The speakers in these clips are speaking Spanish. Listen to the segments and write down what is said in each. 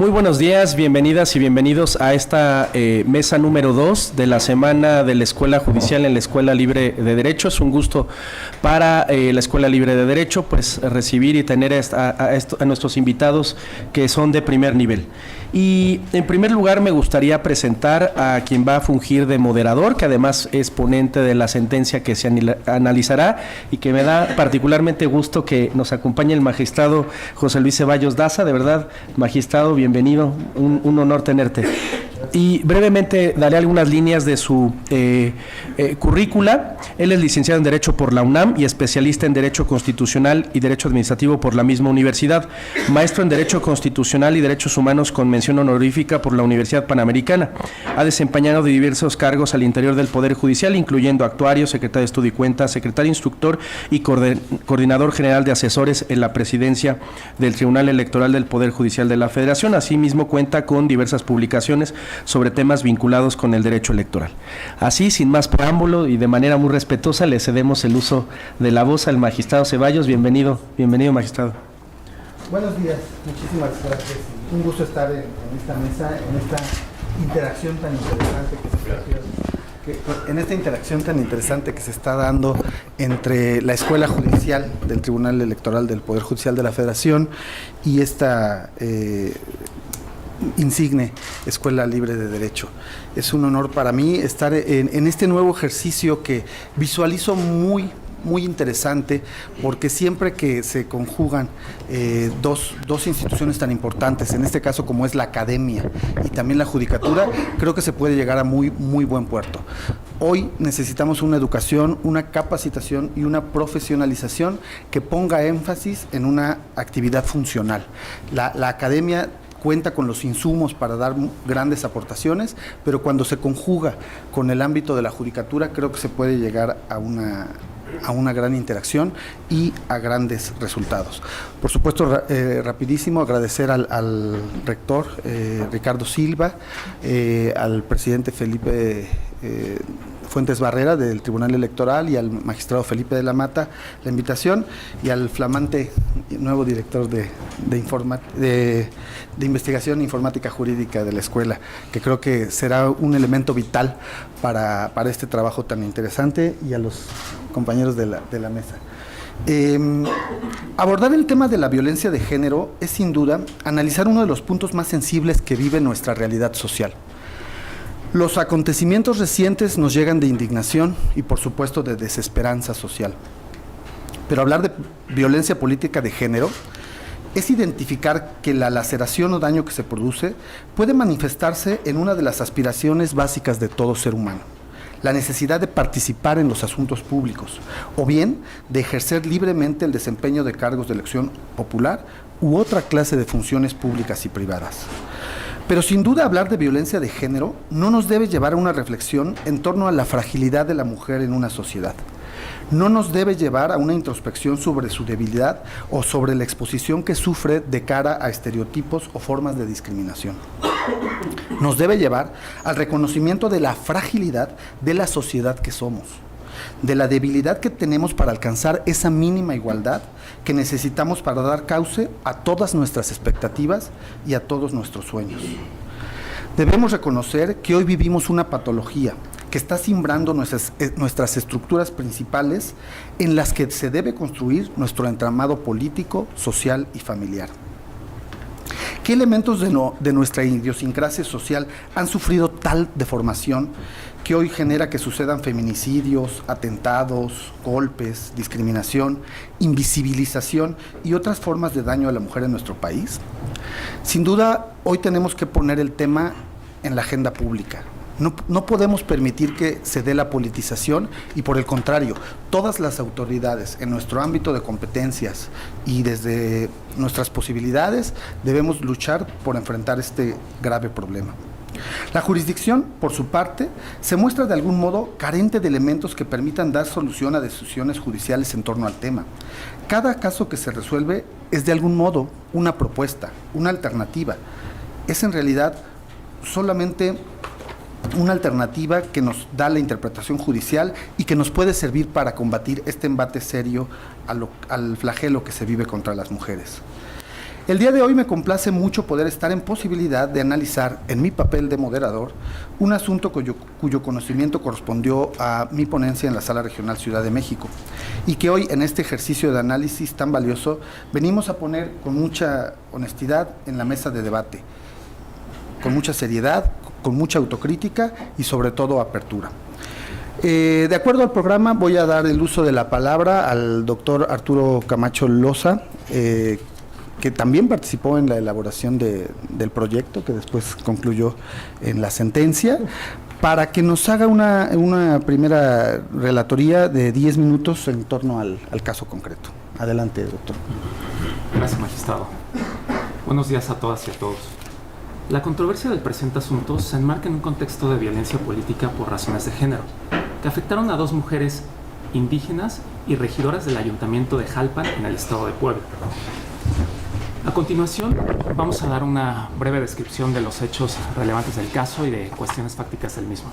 Muy buenos días, bienvenidas y bienvenidos a esta mesa número 2 de la semana de la Escuela Judicial en la Escuela Libre de Derecho. Es un gusto para la Escuela Libre de Derecho pues recibir y tener a nuestros invitados que son de primer nivel. Y en primer lugar me gustaría presentar a quien va a fungir de moderador, que además es ponente de la sentencia que se analizará y que me da particularmente gusto que nos acompañe el magistrado José Luis Ceballos Daza. De verdad, magistrado, bienvenido, un honor tenerte. Y brevemente daré algunas líneas de su currícula. Él es licenciado en Derecho por la UNAM y especialista en Derecho Constitucional y Derecho Administrativo por la misma universidad. Maestro en Derecho Constitucional y Derechos Humanos con mención honorífica por la Universidad Panamericana. Ha desempeñado diversos cargos al interior del Poder Judicial, incluyendo actuario, secretario de Estudio y Cuenta, secretario instructor y coordinador general de asesores en la presidencia del Tribunal Electoral del Poder Judicial de la Federación. Asimismo, cuenta con diversas publicaciones sobre temas vinculados con el derecho electoral. Así, sin más preámbulo y de manera muy respetuosa, le cedemos el uso de la voz al magistrado Ceballos. Bienvenido, magistrado. Buenos días, muchísimas gracias. Un gusto estar en esta mesa, en esta interacción tan interesante que se está dando entre la Escuela Judicial del Tribunal Electoral del Poder Judicial de la Federación y esta insigne Escuela Libre de Derecho. Es un honor para mí estar en este nuevo ejercicio que visualizo muy interesante, porque siempre que se conjugan dos instituciones tan importantes, en este caso como es la academia y también la judicatura, creo que se puede llegar a muy buen puerto. Hoy necesitamos una educación, una capacitación y una profesionalización que ponga énfasis en una actividad funcional. La academia cuenta con los insumos para dar grandes aportaciones, pero cuando se conjuga con el ámbito de la judicatura, creo que se puede llegar a una gran interacción y a grandes resultados. Por supuesto, rapidísimo, agradecer al rector Ricardo Silva, al presidente Felipe Fuentes Barrera del Tribunal Electoral y al magistrado Felipe de la Mata la invitación, y al flamante nuevo director de investigación informática jurídica de la escuela, que creo que será un elemento vital para este trabajo tan interesante, y a los compañeros de la mesa. Abordar el tema de la violencia de género es sin duda analizar uno de los puntos más sensibles que vive nuestra realidad social. Los acontecimientos recientes nos llegan de indignación y, por supuesto, de desesperanza social. Pero hablar de violencia política de género es identificar que la laceración o daño que se produce puede manifestarse en una de las aspiraciones básicas de todo ser humano: la necesidad de participar en los asuntos públicos, o bien de ejercer libremente el desempeño de cargos de elección popular u otra clase de funciones públicas y privadas. Pero sin duda hablar de violencia de género no nos debe llevar a una reflexión en torno a la fragilidad de la mujer en una sociedad. No nos debe llevar a una introspección sobre su debilidad o sobre la exposición que sufre de cara a estereotipos o formas de discriminación. Nos debe llevar al reconocimiento de la fragilidad de la sociedad que somos, de la debilidad que tenemos para alcanzar esa mínima igualdad que necesitamos para dar cauce a todas nuestras expectativas y a todos nuestros sueños. Debemos reconocer que hoy vivimos una patología que está simbrando nuestras estructuras principales, en las que se debe construir nuestro entramado político, social y familiar. ¿Qué elementos de nuestra idiosincrasia social han sufrido tal deformación que hoy genera que sucedan feminicidios, atentados, golpes, discriminación, invisibilización y otras formas de daño a la mujer en nuestro país? Sin duda, hoy tenemos que poner el tema en la agenda pública. No podemos permitir que se dé la politización, y por el contrario, todas las autoridades en nuestro ámbito de competencias y desde nuestras posibilidades debemos luchar por enfrentar este grave problema. La jurisdicción, por su parte, se muestra de algún modo carente de elementos que permitan dar solución a decisiones judiciales en torno al tema. Cada caso que se resuelve es de algún modo una propuesta, una alternativa. Es en realidad solamente una alternativa que nos da la interpretación judicial y que nos puede servir para combatir este embate serio al flagelo que se vive contra las mujeres. El día de hoy me complace mucho poder estar en posibilidad de analizar, en mi papel de moderador, un asunto cuyo conocimiento correspondió a mi ponencia en la Sala Regional Ciudad de México, y que hoy, en este ejercicio de análisis tan valioso, venimos a poner con mucha honestidad en la mesa de debate, con mucha seriedad, con mucha autocrítica y sobre todo apertura. De acuerdo al programa, voy a dar el uso de la palabra al doctor Arturo Camacho Loza, que también participó en la elaboración del proyecto, que después concluyó en la sentencia, para que nos haga una primera relatoría de 10 minutos en torno al caso concreto. Adelante, doctor. Gracias, magistrado. Buenos días a todas y a todos. La controversia del presente asunto se enmarca en un contexto de violencia política por razones de género, que afectaron a 2 mujeres indígenas y regidoras del Ayuntamiento de Jalpan en el estado de Puebla. A continuación, vamos a dar una breve descripción de los hechos relevantes del caso y de cuestiones fácticas del mismo.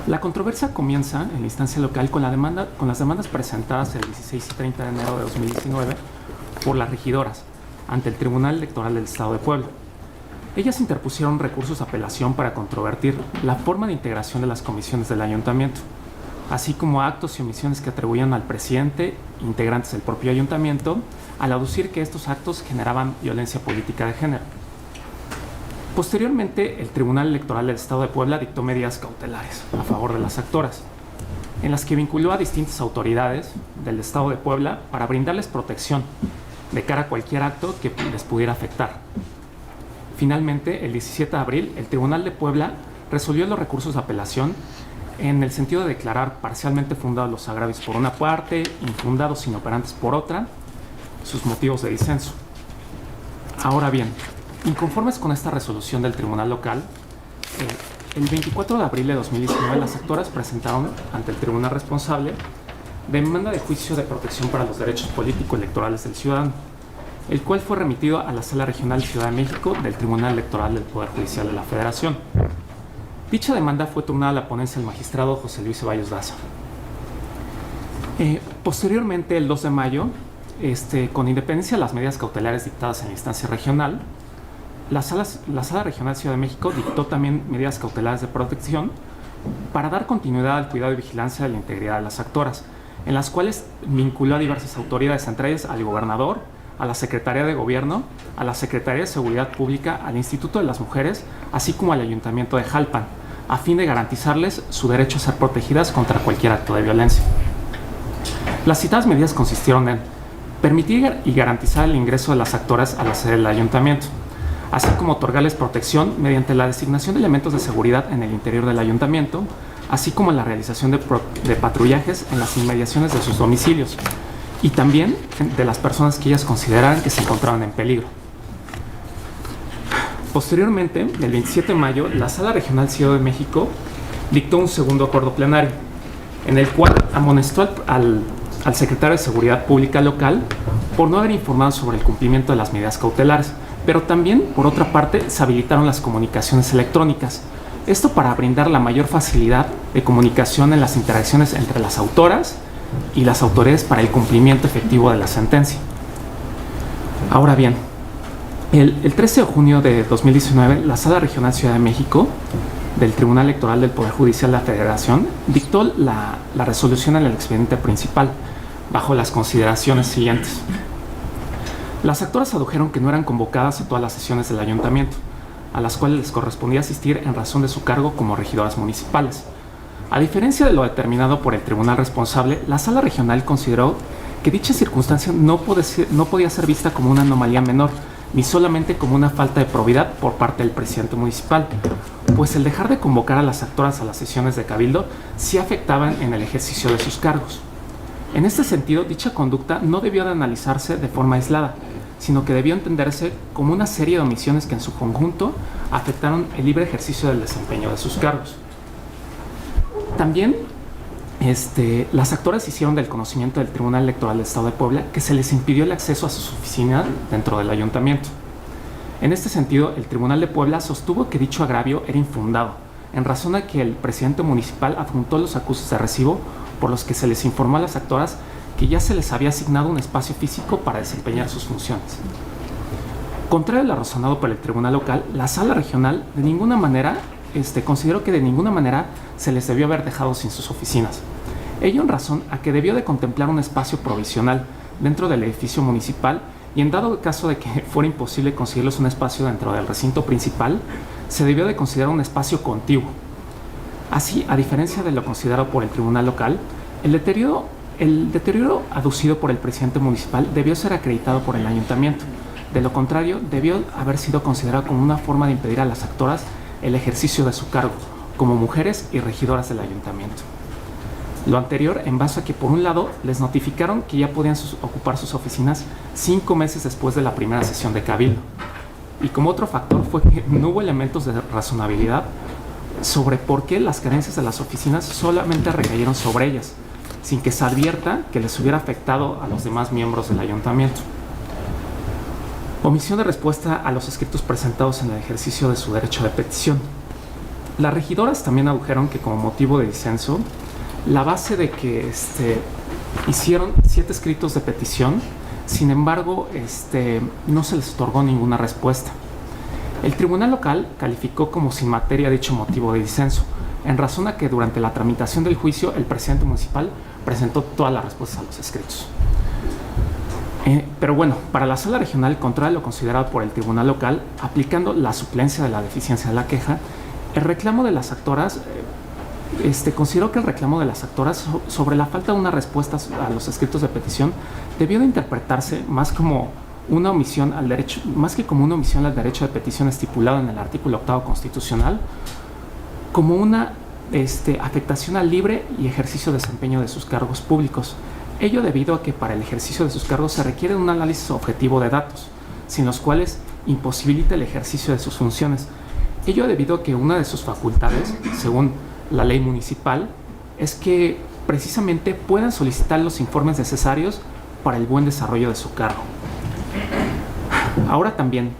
La controversia comienza en la instancia local con las demandas presentadas el 16 y 30 de enero de 2019 por las regidoras ante el Tribunal Electoral del Estado de Puebla. Ellas interpusieron recursos de apelación para controvertir la forma de integración de las comisiones del ayuntamiento, así como actos y omisiones que atribuían al presidente, integrantes del propio ayuntamiento, al aducir que estos actos generaban violencia política de género. Posteriormente, el Tribunal Electoral del Estado de Puebla dictó medidas cautelares a favor de las actoras, en las que vinculó a distintas autoridades del Estado de Puebla para brindarles protección de cara a cualquier acto que les pudiera afectar. Finalmente, el 17 de abril, el Tribunal de Puebla resolvió los recursos de apelación en el sentido de declarar parcialmente fundados los agravios por una parte, infundados inoperantes por otra, sus motivos de disenso. Ahora bien, inconformes con esta resolución del tribunal local, el 24 de abril de 2019 las actoras presentaron ante el tribunal responsable demanda de juicio de protección para los derechos político-electorales del ciudadano, el cual fue remitido a la Sala Regional Ciudad de México del Tribunal Electoral del Poder Judicial de la Federación. Dicha demanda fue turnada a la ponencia del magistrado José Luis Ceballos Daza. Posteriormente, el 2 de mayo, con independencia de las medidas cautelares dictadas en la instancia regional, la Sala Regional Ciudad de México dictó también medidas cautelares de protección para dar continuidad al cuidado y vigilancia de la integridad de las actoras, en las cuales vinculó a diversas autoridades, entre ellas al gobernador, a la Secretaría de Gobierno, a la Secretaría de Seguridad Pública, al Instituto de las Mujeres, así como al Ayuntamiento de Jalpan, a fin de garantizarles su derecho a ser protegidas contra cualquier acto de violencia. Las citadas medidas consistieron en permitir y garantizar el ingreso de las actoras a la sede del Ayuntamiento, así como otorgarles protección mediante la designación de elementos de seguridad en el interior del Ayuntamiento, así como la realización de patrullajes en las inmediaciones de sus domicilios, y también de las personas que ellas consideraran que se encontraban en peligro. Posteriormente, el 27 de mayo, la Sala Regional Ciudad de México dictó un segundo acuerdo plenario, en el cual amonestó al secretario de Seguridad Pública local por no haber informado sobre el cumplimiento de las medidas cautelares, pero también, por otra parte, se habilitaron las comunicaciones electrónicas. Esto para brindar la mayor facilidad de comunicación en las interacciones entre las autoras y las autoridades para el cumplimiento efectivo de la sentencia. Ahora bien, el 13 de junio de 2019, la Sala Regional Ciudad de México del Tribunal Electoral del Poder Judicial de la Federación dictó la resolución en el expediente principal, bajo las consideraciones siguientes. Las actoras adujeron que no eran convocadas a todas las sesiones del ayuntamiento, a las cuales les correspondía asistir en razón de su cargo como regidoras municipales. A diferencia de lo determinado por el tribunal responsable, la Sala Regional consideró que dicha circunstancia no podía ser vista como una anomalía menor, ni solamente como una falta de probidad por parte del presidente municipal, pues el dejar de convocar a las actoras a las sesiones de cabildo sí afectaban en el ejercicio de sus cargos. En este sentido, dicha conducta no debió de analizarse de forma aislada, sino que debió entenderse como una serie de omisiones que en su conjunto afectaron el libre ejercicio del desempeño de sus cargos. También las actoras hicieron del conocimiento del Tribunal Electoral del Estado de Puebla que se les impidió el acceso a sus oficinas dentro del ayuntamiento. En este sentido, el Tribunal de Puebla sostuvo que dicho agravio era infundado, en razón a que el presidente municipal adjuntó los acusos de recibo por los que se les informó a las actoras que ya se les había asignado un espacio físico para desempeñar sus funciones. Contrario a lo razonado por el tribunal local, la sala regional de ninguna manera consideró que de ninguna manera se les debió haber dejado sin sus oficinas. Ello en razón a que debió de contemplar un espacio provisional dentro del edificio municipal y en dado caso de que fuera imposible conseguirles un espacio dentro del recinto principal, se debió de considerar un espacio contiguo. Así, a diferencia de lo considerado por el tribunal local, el deterioro aducido por el presidente municipal debió ser acreditado por el ayuntamiento. De lo contrario, debió haber sido considerado como una forma de impedir a las actoras el ejercicio de su cargo, como mujeres y regidoras del ayuntamiento. Lo anterior en base a que, por un lado, les notificaron que ya podían ocupar sus oficinas 5 meses después de la primera sesión de cabildo. Y como otro factor fue que no hubo elementos de razonabilidad sobre por qué las carencias de las oficinas solamente recayeron sobre ellas, sin que se advierta que les hubiera afectado a los demás miembros del ayuntamiento. Omisión de respuesta a los escritos presentados en el ejercicio de su derecho de petición. Las regidoras también adujeron que como motivo de disenso, la base de que hicieron 7 escritos de petición, sin embargo, no se les otorgó ninguna respuesta. El tribunal local calificó como sin materia dicho motivo de disenso, en razón a que durante la tramitación del juicio el presidente municipal presentó todas las respuestas a los escritos. Pero bueno, para la sala regional, contrario a lo considerado por el tribunal local, aplicando la suplencia de la deficiencia de la queja, el reclamo de las actoras consideró que el reclamo de las actoras sobre la falta de una respuesta a los escritos de petición debió de interpretarse más como una omisión al derecho, más que como una omisión al derecho de petición estipulado en el artículo 8 constitucional, como una afectación al libre y ejercicio de desempeño de sus cargos públicos. Ello debido a que para el ejercicio de sus cargos se requiere un análisis objetivo de datos, sin los cuales imposibilita el ejercicio de sus funciones. Ello debido a que una de sus facultades, según la ley municipal, es que precisamente puedan solicitar los informes necesarios para el buen desarrollo de su cargo. Ahora también,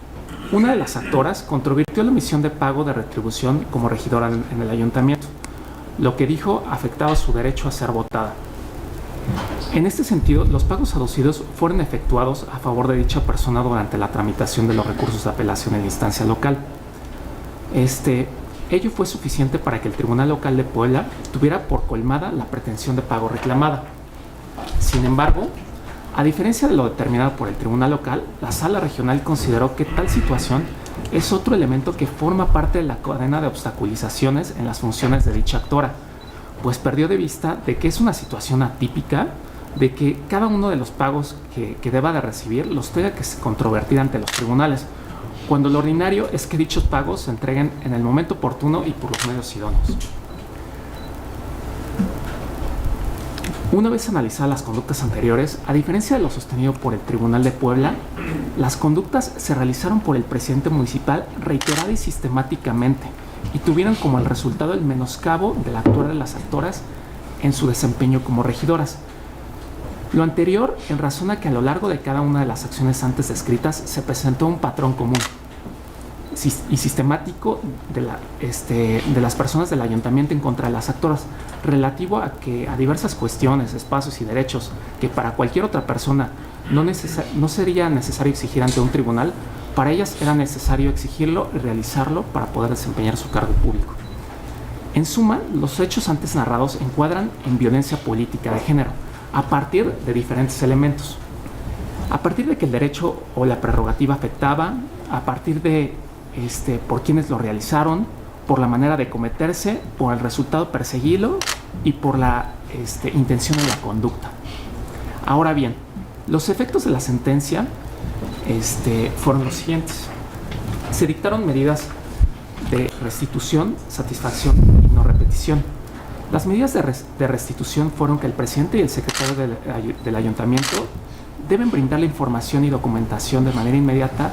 una de las actoras controvirtió la omisión de pago de retribución como regidora en el ayuntamiento, lo que dijo afectaba su derecho a ser votada. En este sentido, los pagos aducidos fueron efectuados a favor de dicha persona durante la tramitación de los recursos de apelación en la instancia local. Ello fue suficiente para que el Tribunal Local de Puebla tuviera por colmada la pretensión de pago reclamada. Sin embargo, a diferencia de lo determinado por el Tribunal Local, la Sala Regional consideró que tal situación es otro elemento que forma parte de la cadena de obstaculizaciones en las funciones de dicha actora, pues perdió de vista de que es una situación atípica, de que cada uno de los pagos que deba de recibir los tenga que controvertir ante los tribunales, cuando lo ordinario es que dichos pagos se entreguen en el momento oportuno y por los medios idóneos. Una vez analizadas las conductas anteriores, a diferencia de lo sostenido por el Tribunal de Puebla, las conductas se realizaron por el presidente municipal reiterada y sistemáticamente y tuvieron como el resultado el menoscabo de la actuar de las actoras en su desempeño como regidoras. Lo anterior en razón a que a lo largo de cada una de las acciones antes descritas se presentó un patrón común y sistemático de las personas del ayuntamiento en contra de las actoras, relativo a que a diversas cuestiones, espacios y derechos que para cualquier otra persona no sería necesario exigir ante un tribunal, para ellas era necesario exigirlo y realizarlo para poder desempeñar su cargo público. En suma, los hechos antes narrados encuadran en violencia política de género, a partir de diferentes elementos. A partir de que el derecho o la prerrogativa afectaba, a partir de por quienes lo realizaron, por la manera de cometerse, por el resultado perseguido y por la intención de la conducta. Ahora bien, los efectos de la sentencia fueron los siguientes. Se dictaron medidas de restitución, satisfacción y no repetición. Las medidas de restitución fueron que el presidente y el secretario del ayuntamiento deben brindar la información y documentación de manera inmediata,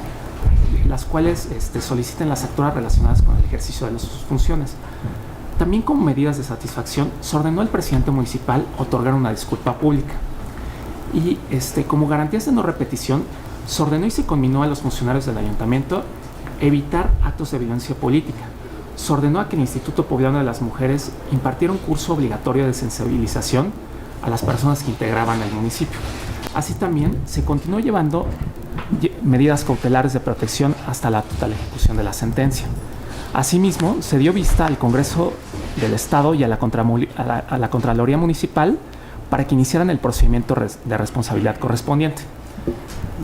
las cuales soliciten las actoras relacionadas con el ejercicio de sus funciones. También como medidas de satisfacción, se ordenó al presidente municipal otorgar una disculpa pública. Y como garantías de no repetición, se ordenó y se conminó a los funcionarios del ayuntamiento evitar actos de violencia política. Se ordenó a que el Instituto Poblano de las Mujeres impartiera un curso obligatorio de sensibilización a las personas que integraban el municipio. Así también se continuó llevando medidas cautelares de protección hasta la total ejecución de la sentencia. Asimismo, se dio vista al Congreso del Estado y a la Contraloría Municipal para que iniciaran el procedimiento de responsabilidad correspondiente.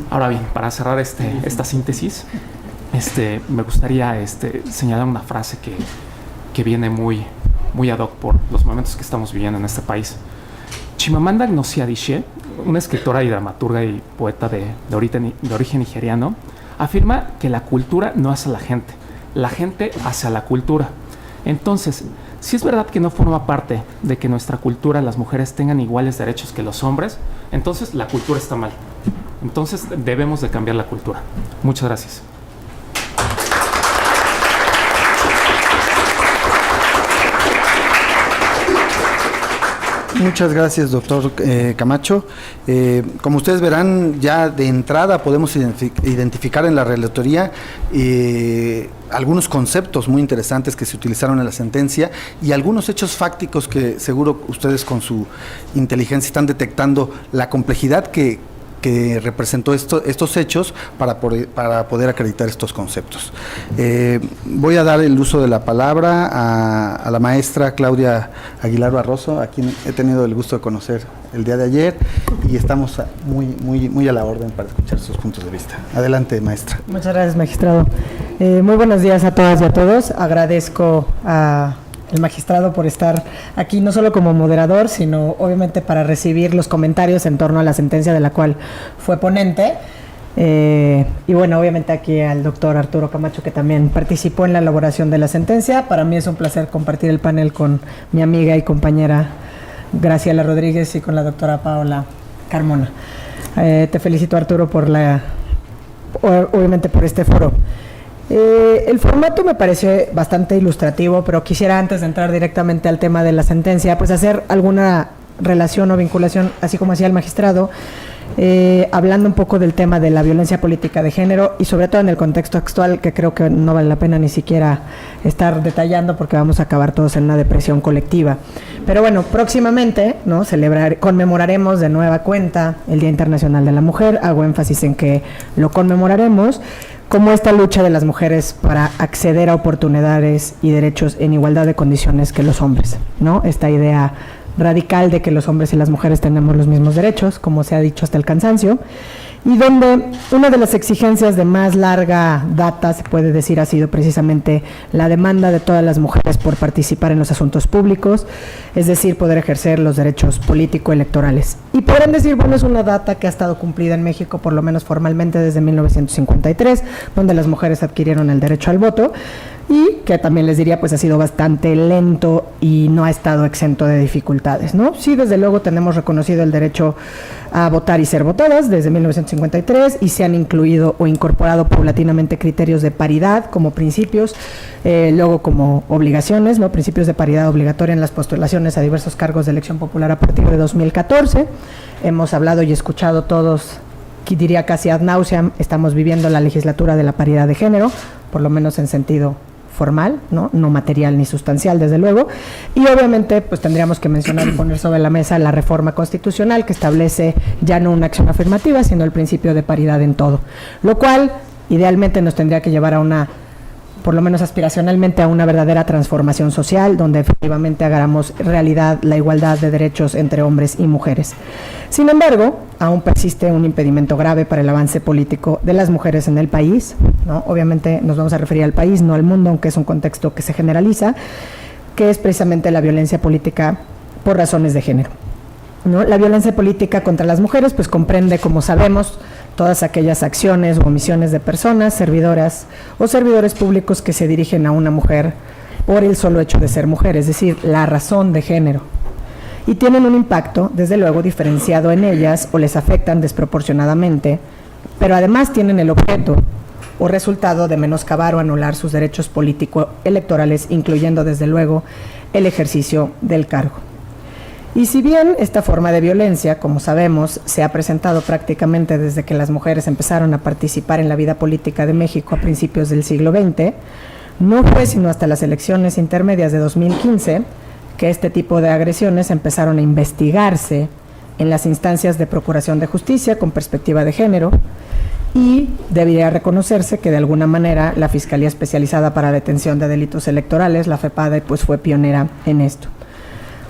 Ahora bien, para cerrar esta síntesis, me gustaría señalar una frase que viene muy ad hoc por los momentos que estamos viviendo en este país. Chimamanda Ngozi Adichie, una escritora y dramaturga y poeta de origen nigeriano, afirma que la cultura no hace a la gente hace a la cultura. Entonces, si es verdad que no forma parte de que nuestra cultura las mujeres tengan iguales derechos que los hombres, entonces la cultura está mal. Entonces debemos de cambiar la cultura. Muchas gracias. Muchas gracias, doctor Camacho. Como ustedes verán, ya de entrada podemos identificar en la relatoría algunos conceptos muy interesantes que se utilizaron en la sentencia y algunos hechos fácticos que seguro ustedes con su inteligencia están detectando la complejidad que representó estos hechos para poder acreditar estos conceptos. Voy a dar el uso de la palabra a la maestra Claudia Aguilar Barroso, a quien he tenido el gusto de conocer el día de ayer y estamos muy a la orden para escuchar sus puntos de vista. Adelante, maestra. Muchas gracias, magistrado. Muy buenos días a todas y a todos. Agradezco a el magistrado por estar aquí no solo como moderador, sino obviamente para recibir los comentarios en torno a la sentencia de la cual fue ponente. Y bueno, obviamente aquí al doctor Arturo Camacho, que también participó en la elaboración de la sentencia. Para mí es un placer compartir el panel con mi amiga y compañera Graciela Rodríguez y con la doctora Paola Carmona. Te felicito, Arturo, obviamente por este foro. El formato me parece bastante ilustrativo, pero quisiera, antes de entrar directamente al tema de la sentencia, pues hacer alguna relación o vinculación, así como hacía el magistrado, hablando un poco del tema de la violencia política de género y sobre todo en el contexto actual, que creo que no vale la pena ni siquiera estar detallando porque vamos a acabar todos en una depresión colectiva. Pero bueno, próximamente, ¿no?, conmemoraremos de nueva cuenta el Día Internacional de la Mujer. Hago énfasis en que lo conmemoraremos como esta lucha de las mujeres para acceder a oportunidades y derechos en igualdad de condiciones que los hombres, ¿no? Esta idea radical de que los hombres y las mujeres tenemos los mismos derechos, como se ha dicho hasta el cansancio, y donde una de las exigencias de más larga data, se puede decir, ha sido precisamente la demanda de todas las mujeres por participar en los asuntos públicos, es decir, poder ejercer los derechos político-electorales. Y podrán decir, bueno, es una data que ha estado cumplida en México, por lo menos formalmente, desde 1953, donde las mujeres adquirieron el derecho al voto, y que también les diría, pues ha sido bastante lento y no ha estado exento de dificultades, ¿no? Sí, desde luego tenemos reconocido el derecho a votar y ser votadas desde 1953 y se han incluido o incorporado paulatinamente criterios de paridad como principios, luego como obligaciones, ¿no? Principios de paridad obligatoria en las postulaciones a diversos cargos de elección popular a partir de 2014. Hemos hablado y escuchado todos, diría casi ad nauseam, estamos viviendo la legislatura de la paridad de género, por lo menos en sentido formal, no material ni sustancial, desde luego, y obviamente pues tendríamos que mencionar y poner sobre la mesa la reforma constitucional que establece ya no una acción afirmativa, sino el principio de paridad en todo, lo cual idealmente nos tendría que llevar a una, por lo menos aspiracionalmente, a una verdadera transformación social, donde efectivamente hagamos realidad la igualdad de derechos entre hombres y mujeres. Sin embargo, aún persiste un impedimento grave para el avance político de las mujeres en el país, ¿no? Obviamente nos vamos a referir al país, no al mundo, aunque es un contexto que se generaliza, que es precisamente la violencia política por razones de género, ¿no? La violencia política contra las mujeres pues comprende, como sabemos, todas aquellas acciones o omisiones de personas, servidoras o servidores públicos que se dirigen a una mujer por el solo hecho de ser mujer, es decir, la razón de género, y tienen un impacto, desde luego, diferenciado en ellas o les afectan desproporcionadamente, pero además tienen el objeto o resultado de menoscabar o anular sus derechos político-electorales, incluyendo, desde luego, el ejercicio del cargo. Y si bien esta forma de violencia, como sabemos, se ha presentado prácticamente desde que las mujeres empezaron a participar en la vida política de México a principios del siglo XX, no fue sino hasta las elecciones intermedias de 2015 que este tipo de agresiones empezaron a investigarse en las instancias de procuración de justicia con perspectiva de género, y debería reconocerse que de alguna manera la Fiscalía Especializada para la Detención de Delitos Electorales, la FEPADE, pues fue pionera en esto.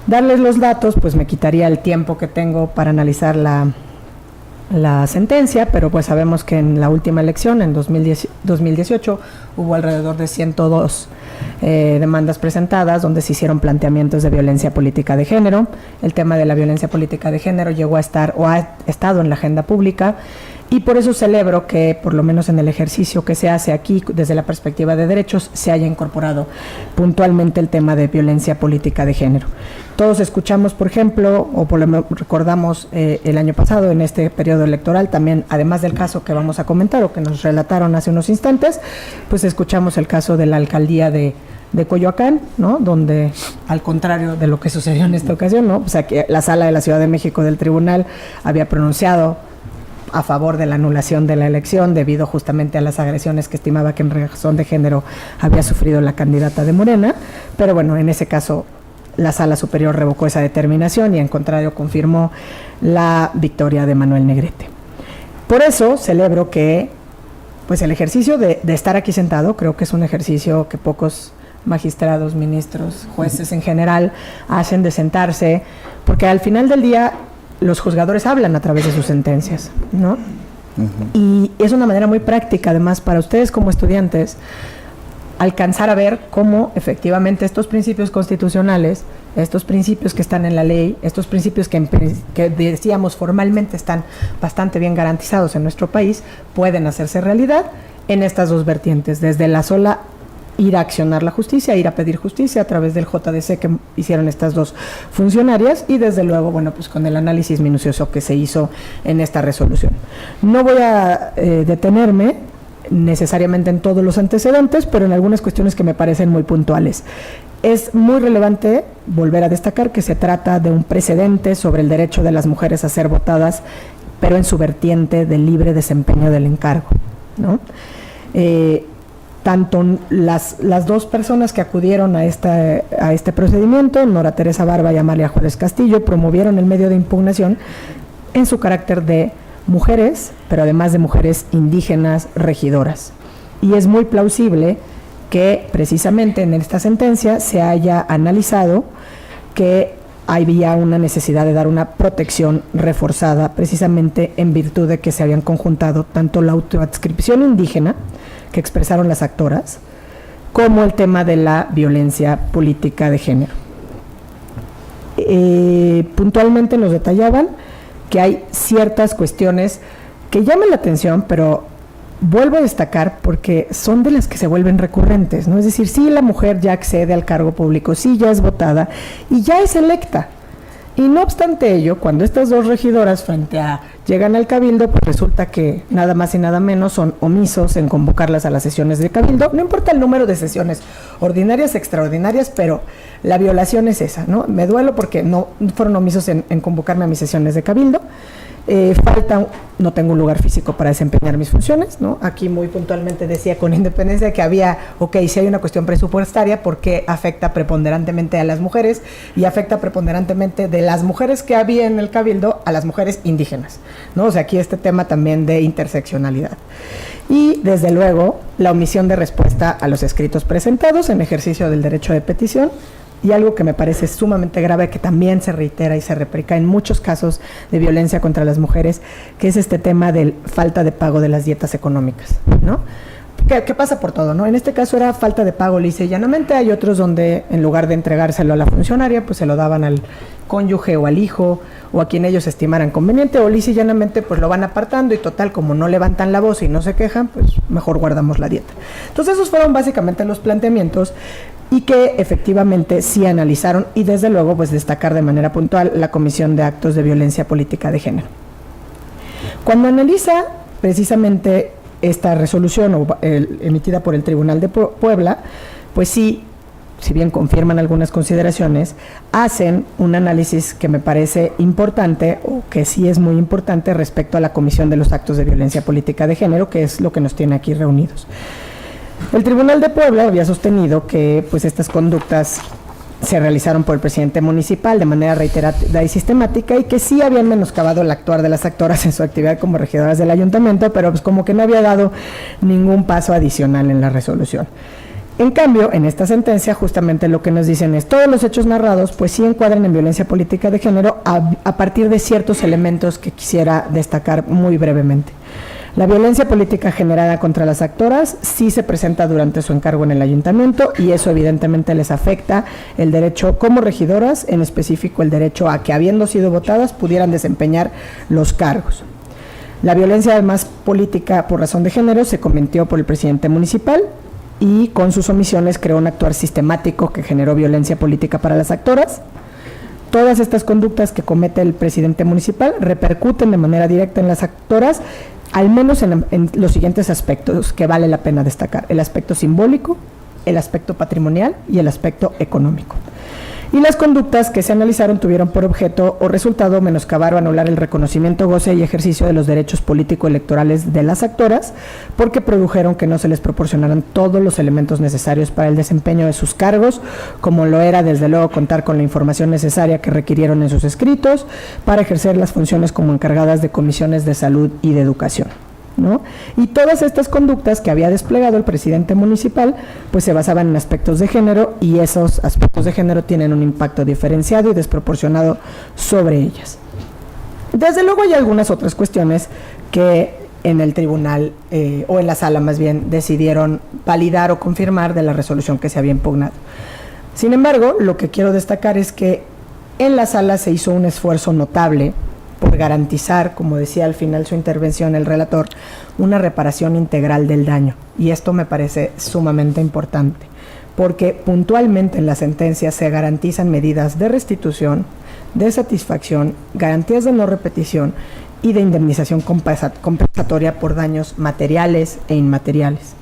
Darles los datos, pues me quitaría el tiempo que tengo para analizar la sentencia, pero pues sabemos que en la última elección, en 2018, hubo alrededor de 102 demandas presentadas donde se hicieron planteamientos de violencia política de género. El tema de la violencia política de género llegó a estar o ha estado en la agenda pública, y por eso celebro que, por lo menos en el ejercicio que se hace aquí desde la perspectiva de derechos, se haya incorporado puntualmente el tema de violencia política de género. Todos escuchamos, por ejemplo, o por lo menos recordamos el año pasado, en este periodo electoral, también, además del caso que vamos a comentar o que nos relataron hace unos instantes, pues escuchamos el caso de la alcaldía de Coyoacán, ¿no? Donde, al contrario de lo que sucedió en esta ocasión, ¿no? O sea, que la Sala de la Ciudad de México del Tribunal había pronunciado a favor de la anulación de la elección debido justamente a las agresiones que estimaba que en razón de género había sufrido la candidata de Morena, pero bueno, en ese caso la Sala Superior revocó esa determinación y en contrario confirmó la victoria de Manuel Negrete. Por eso celebro que pues el ejercicio de estar aquí sentado, creo que es un ejercicio que pocos magistrados, ministros, jueces en general hacen, de sentarse, porque al final del día los juzgadores hablan a través de sus sentencias, ¿no? Y es una manera muy práctica, además, para ustedes como estudiantes, alcanzar a ver cómo efectivamente estos principios constitucionales, estos principios que están en la ley, estos principios que decíamos formalmente están bastante bien garantizados en nuestro país, pueden hacerse realidad en estas dos vertientes, desde la sola ir a accionar la justicia, ir a pedir justicia a través del JDC que hicieron estas dos funcionarias, y desde luego, bueno, pues con el análisis minucioso que se hizo en esta resolución. No voy a detenerme necesariamente en todos los antecedentes, pero en algunas cuestiones que me parecen muy puntuales. Es muy relevante volver a destacar que se trata de un precedente sobre el derecho de las mujeres a ser votadas, pero en su vertiente de libre desempeño del encargo, ¿no? Tanto las dos personas que acudieron a este procedimiento, Nora Teresa Barba y Amalia Juárez Castillo, promovieron el medio de impugnación en su carácter de mujeres, pero además de mujeres indígenas regidoras. Y es muy plausible que precisamente en esta sentencia se haya analizado que había una necesidad de dar una protección reforzada, precisamente en virtud de que se habían conjuntado tanto la autoadscripción indígena que expresaron las actoras, como el tema de la violencia política de género. Puntualmente nos detallaban que hay ciertas cuestiones que llaman la atención, pero vuelvo a destacar porque son de las que se vuelven recurrentes, ¿no? Es decir, sí, la mujer ya accede al cargo público, sí, ya es votada y ya es electa. Y no obstante ello, cuando estas dos regidoras llegan al cabildo, pues resulta que nada más y nada menos son omisos en convocarlas a las sesiones de cabildo. No importa el número de sesiones, ordinarias, extraordinarias, pero la violación es esa, ¿no? Me duelo porque no fueron omisos en convocarme a mis sesiones de cabildo. No tengo un lugar físico para desempeñar mis funciones, ¿no? Aquí muy puntualmente decía, con independencia que había, si hay una cuestión presupuestaria, porque afecta preponderantemente a las mujeres y afecta preponderantemente de las mujeres que había en el cabildo a las mujeres indígenas, ¿no? O sea, aquí este tema también de interseccionalidad. Y, desde luego, la omisión de respuesta a los escritos presentados en ejercicio del derecho de petición. Y algo que me parece sumamente grave, que también se reitera y se replica en muchos casos de violencia contra las mujeres, que es este tema de falta de pago de las dietas económicas, ¿no? ¿Qué pasa por todo, no? En este caso era falta de pago lisa y llanamente. Hay otros donde, en lugar de entregárselo a la funcionaria, pues se lo daban al cónyuge o al hijo o a quien ellos estimaran conveniente, o lisa y llanamente pues lo van apartando, y total, como no levantan la voz y no se quejan, pues mejor guardamos la dieta. Entonces esos fueron básicamente los planteamientos, y que efectivamente sí analizaron, y desde luego pues destacar de manera puntual la Comisión de Actos de Violencia Política de Género. Cuando analiza precisamente esta resolución emitida por el Tribunal de Puebla, pues sí, si bien confirman algunas consideraciones, hacen un análisis que me parece importante, o que sí es muy importante, respecto a la Comisión de los Actos de Violencia Política de Género, que es lo que nos tiene aquí reunidos. El Tribunal de Puebla había sostenido que pues estas conductas se realizaron por el presidente municipal de manera reiterada y sistemática, y que sí habían menoscabado el actuar de las actoras en su actividad como regidoras del ayuntamiento, pero pues como que no había dado ningún paso adicional en la resolución. En cambio, en esta sentencia justamente lo que nos dicen es todos los hechos narrados pues sí encuadran en violencia política de género a partir de ciertos elementos que quisiera destacar muy brevemente. La violencia política generada contra las actoras sí se presenta durante su encargo en el ayuntamiento, y eso evidentemente les afecta el derecho como regidoras, en específico el derecho a que, habiendo sido votadas, pudieran desempeñar los cargos. La violencia, además, política por razón de género se cometió por el presidente municipal, y con sus omisiones creó un actuar sistemático que generó violencia política para las actoras. Todas estas conductas que comete el presidente municipal repercuten de manera directa en las actoras, al menos en los siguientes aspectos que vale la pena destacar: el aspecto simbólico, el aspecto patrimonial y el aspecto económico. Y las conductas que se analizaron tuvieron por objeto o resultado menoscabar o anular el reconocimiento, goce y ejercicio de los derechos político-electorales de las actoras, porque produjeron que no se les proporcionaran todos los elementos necesarios para el desempeño de sus cargos, como lo era desde luego contar con la información necesaria que requirieron en sus escritos para ejercer las funciones como encargadas de comisiones de salud y de educación, ¿no? Y todas estas conductas que había desplegado el presidente municipal pues se basaban en aspectos de género, y esos aspectos de género tienen un impacto diferenciado y desproporcionado sobre ellas. Desde luego hay algunas otras cuestiones que en el tribunal o en la sala más bien decidieron validar o confirmar de la resolución que se había impugnado. Sin embargo, lo que quiero destacar es que en la sala se hizo un esfuerzo notable por garantizar, como decía al final su intervención el relator, una reparación integral del daño. Y esto me parece sumamente importante, porque puntualmente en la sentencia se garantizan medidas de restitución, de satisfacción, garantías de no repetición y de indemnización compensatoria por daños materiales e inmateriales,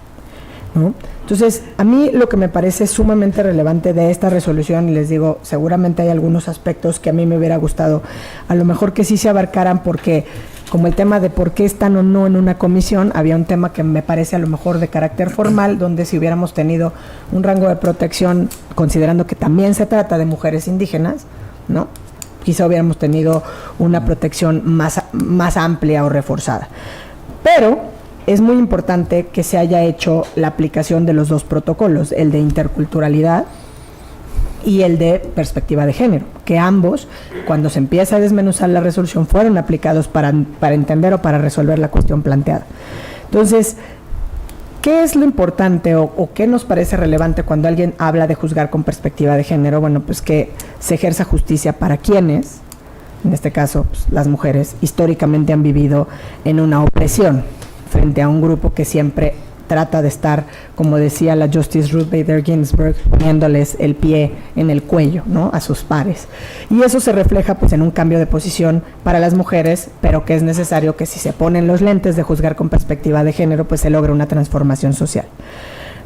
¿no? Entonces, a mí lo que me parece sumamente relevante de esta resolución, y les digo, seguramente hay algunos aspectos que a mí me hubiera gustado, a lo mejor que sí se abarcaran, porque como el tema de por qué están o no en una comisión, había un tema que me parece a lo mejor de carácter formal, donde si hubiéramos tenido un rango de protección, considerando que también se trata de mujeres indígenas, ¿no?, quizá hubiéramos tenido una protección más amplia o reforzada. Pero es muy importante que se haya hecho la aplicación de los dos protocolos, el de interculturalidad y el de perspectiva de género, que ambos, cuando se empieza a desmenuzar la resolución, fueron aplicados para entender o para resolver la cuestión planteada. Entonces, ¿qué es lo importante o qué nos parece relevante cuando alguien habla de juzgar con perspectiva de género? Bueno, pues que se ejerza justicia para quienes, en este caso pues, las mujeres, históricamente han vivido en una opresión frente a un grupo que siempre trata de estar, como decía la Justice Ruth Bader Ginsburg, poniéndoles el pie en el cuello, ¿no?, a sus pares. Y eso se refleja pues en un cambio de posición para las mujeres, pero que es necesario que si se ponen los lentes de juzgar con perspectiva de género, pues se logre una transformación social.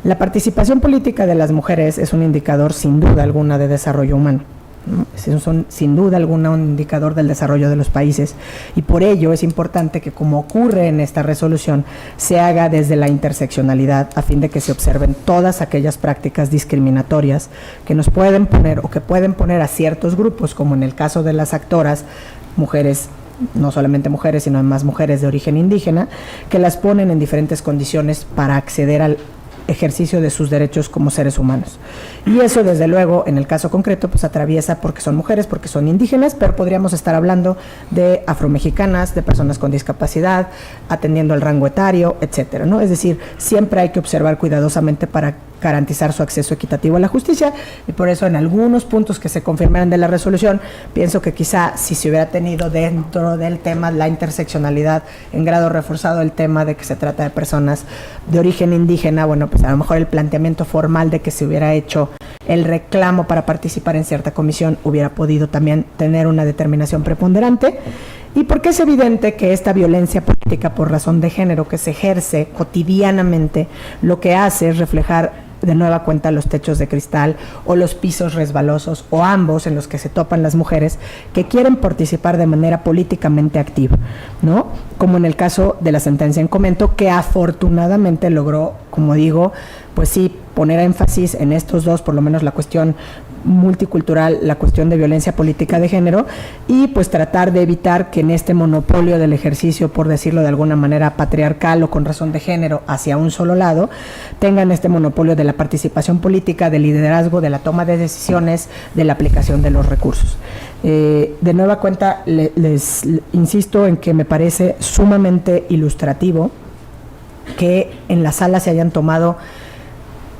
La participación política de las mujeres es un indicador sin duda alguna de desarrollo humano, ¿no? Son sin duda alguna un indicador del desarrollo de los países, y por ello es importante que, como ocurre en esta resolución, se haga desde la interseccionalidad, a fin de que se observen todas aquellas prácticas discriminatorias que nos pueden poner o que pueden poner a ciertos grupos, como en el caso de las actoras, mujeres, no solamente mujeres, sino además mujeres de origen indígena, que las ponen en diferentes condiciones para acceder al ejercicio de sus derechos como seres humanos. Y eso, desde luego, en el caso concreto, pues atraviesa porque son mujeres, porque son indígenas, pero podríamos estar hablando de afromexicanas, de personas con discapacidad, atendiendo el rango etario, etcétera, ¿no? Es decir, siempre hay que observar cuidadosamente para garantizar su acceso equitativo a la justicia, y por eso en algunos puntos que se confirmaron de la resolución, pienso que quizá si se hubiera tenido dentro del tema la interseccionalidad en grado reforzado, el tema de que se trata de personas de origen indígena, bueno, pues a lo mejor el planteamiento formal de que se hubiera hecho el reclamo para participar en cierta comisión hubiera podido también tener una determinación preponderante. Y porque es evidente que esta violencia política por razón de género que se ejerce cotidianamente, lo que hace es reflejar de nueva cuenta los techos de cristal o los pisos resbalosos, o ambos, en los que se topan las mujeres que quieren participar de manera políticamente activa, ¿no? Como en el caso de la sentencia en comento, que afortunadamente logró, como digo, pues sí, poner énfasis en estos dos, por lo menos la cuestión multicultural, la cuestión de violencia política de género, y pues tratar de evitar que en este monopolio del ejercicio, por decirlo de alguna manera, patriarcal o con razón de género hacia un solo lado, tengan este monopolio de la participación política, del liderazgo, de la toma de decisiones, de la aplicación de los recursos. De nueva cuenta, les insisto en que me parece sumamente ilustrativo que en la sala se hayan tomado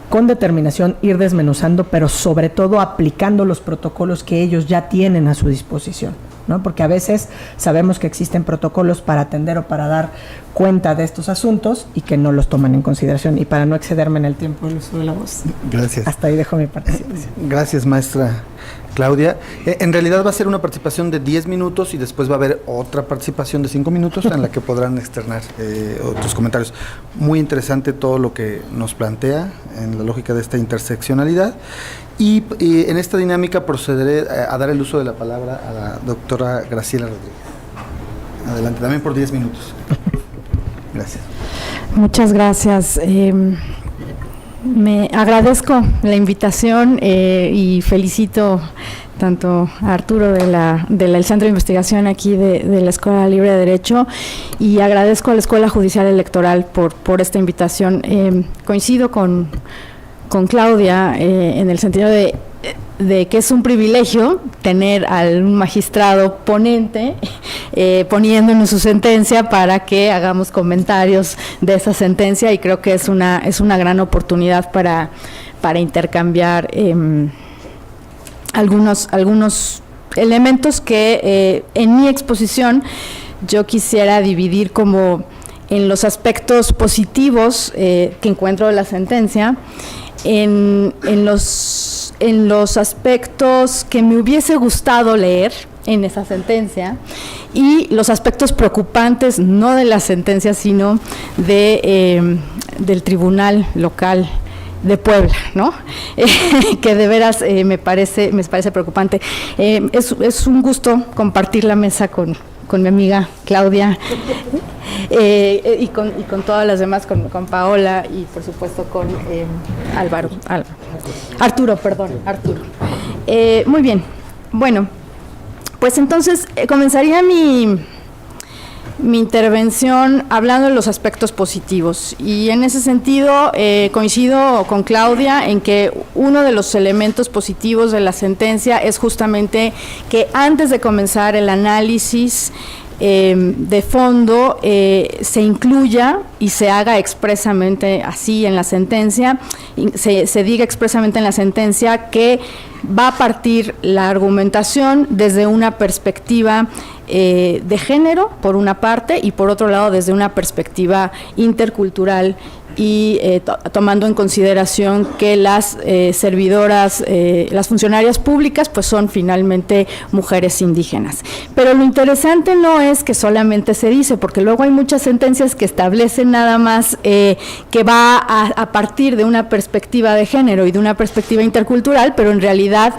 con determinación ir desmenuzando, pero sobre todo aplicando los protocolos que ellos ya tienen a su disposición, ¿no? Porque a veces sabemos que existen protocolos para atender o para dar cuenta de estos asuntos y que no los toman en consideración. Y para no excederme en el tiempo del uso de la voz. Gracias. Hasta ahí dejo mi participación. Gracias, maestra Claudia. En realidad va a ser una participación de 10 minutos y después va a haber otra participación de 5 minutos en la que podrán externar otros comentarios. Muy interesante todo lo que nos plantea en la lógica de esta interseccionalidad. Y en esta dinámica procederé a dar el uso de la palabra a la doctora Graciela Rodríguez. Adelante, también por 10 minutos. Gracias. Muchas gracias. Me agradezco la invitación y felicito tanto a Arturo del Centro de Investigación aquí de la Escuela Libre de Derecho, y agradezco a la Escuela Judicial Electoral por esta invitación. Coincido con Claudia en el sentido de que es un privilegio tener al magistrado ponente poniéndonos su sentencia para que hagamos comentarios de esa sentencia, y creo que es una gran oportunidad para intercambiar algunos elementos que en mi exposición yo quisiera dividir como en los aspectos positivos que encuentro de la sentencia, en los aspectos que me hubiese gustado leer en esa sentencia, y los aspectos preocupantes no de la sentencia sino del Tribunal Local de Puebla, ¿no? Que de veras me parece preocupante. Es un gusto compartir la mesa con mi amiga Claudia y con todas las demás, con Paola y por supuesto con Arturo. Muy bien, bueno, pues entonces comenzaría mi intervención hablando de los aspectos positivos, y en ese sentido coincido con Claudia en que uno de los elementos positivos de la sentencia es justamente que antes de comenzar el análisis de fondo se incluya y se haga expresamente así en la sentencia, se diga expresamente en la sentencia que va a partir la argumentación desde una perspectiva de género, por una parte, y por otro lado desde una perspectiva intercultural, y tomando en consideración que las servidoras, las funcionarias públicas, pues son finalmente mujeres indígenas. Pero lo interesante no es que solamente se dice, porque luego hay muchas sentencias que establecen nada más que va a partir de una perspectiva de género y de una perspectiva intercultural, pero en realidad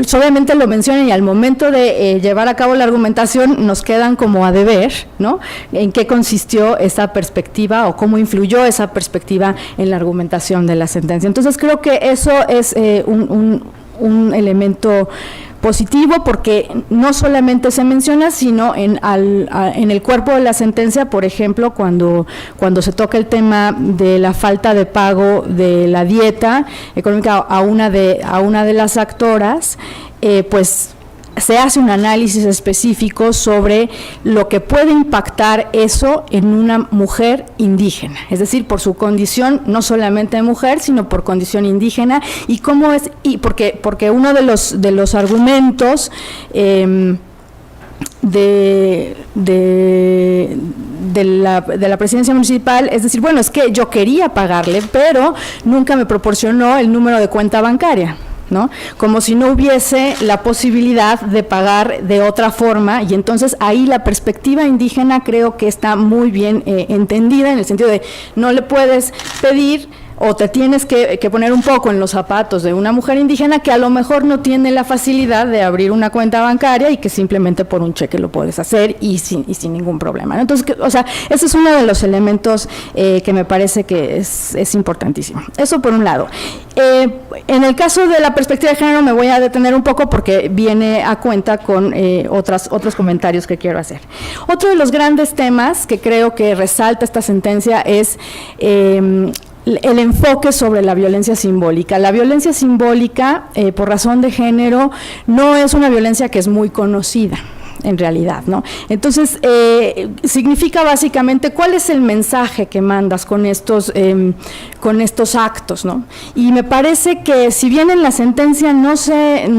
solamente lo mencionan, y al momento de llevar a cabo la argumentación nos quedan como a deber, ¿no? En qué consistió esa perspectiva o cómo influyó esa perspectiva en la argumentación de la sentencia. Entonces creo que eso es un elemento positivo, porque no solamente se menciona, sino en el cuerpo de la sentencia, por ejemplo, cuando se toca el tema de la falta de pago de la dieta económica a una de las actoras, pues se hace un análisis específico sobre lo que puede impactar eso en una mujer indígena, es decir, por su condición no solamente de mujer, sino por condición indígena, y cómo es, y porque uno de los argumentos de la presidencia municipal es decir, bueno, es que yo quería pagarle, pero nunca me proporcionó el número de cuenta bancaria, ¿no? Como si no hubiese la posibilidad de pagar de otra forma, y entonces ahí la perspectiva indígena creo que está muy bien entendida, en el sentido de no le puedes pedir o te tienes que poner un poco en los zapatos de una mujer indígena que a lo mejor no tiene la facilidad de abrir una cuenta bancaria y que simplemente por un cheque lo puedes hacer y sin ningún problema, ¿no? Entonces, o sea, ese es uno de los elementos que me parece que es importantísimo. Eso por un lado. En el caso de la perspectiva de género me voy a detener un poco porque viene a cuenta con otros comentarios que quiero hacer. Otro de los grandes temas que creo que resalta esta sentencia es el enfoque sobre la violencia simbólica. La violencia simbólica, por razón de género, no es una violencia que es muy conocida, en realidad, ¿no? Entonces, significa básicamente cuál es el mensaje que mandas con estos actos, ¿no? Y me parece que si bien en la sentencia no se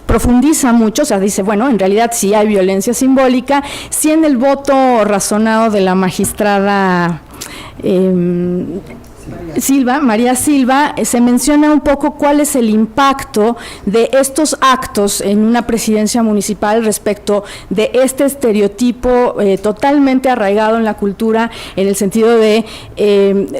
profundiza mucho, o sea, dice, bueno, en realidad sí hay violencia simbólica, sí en el voto razonado de la magistrada María Silva, se menciona un poco cuál es el impacto de estos actos en una presidencia municipal respecto de este estereotipo totalmente arraigado en la cultura, en el sentido de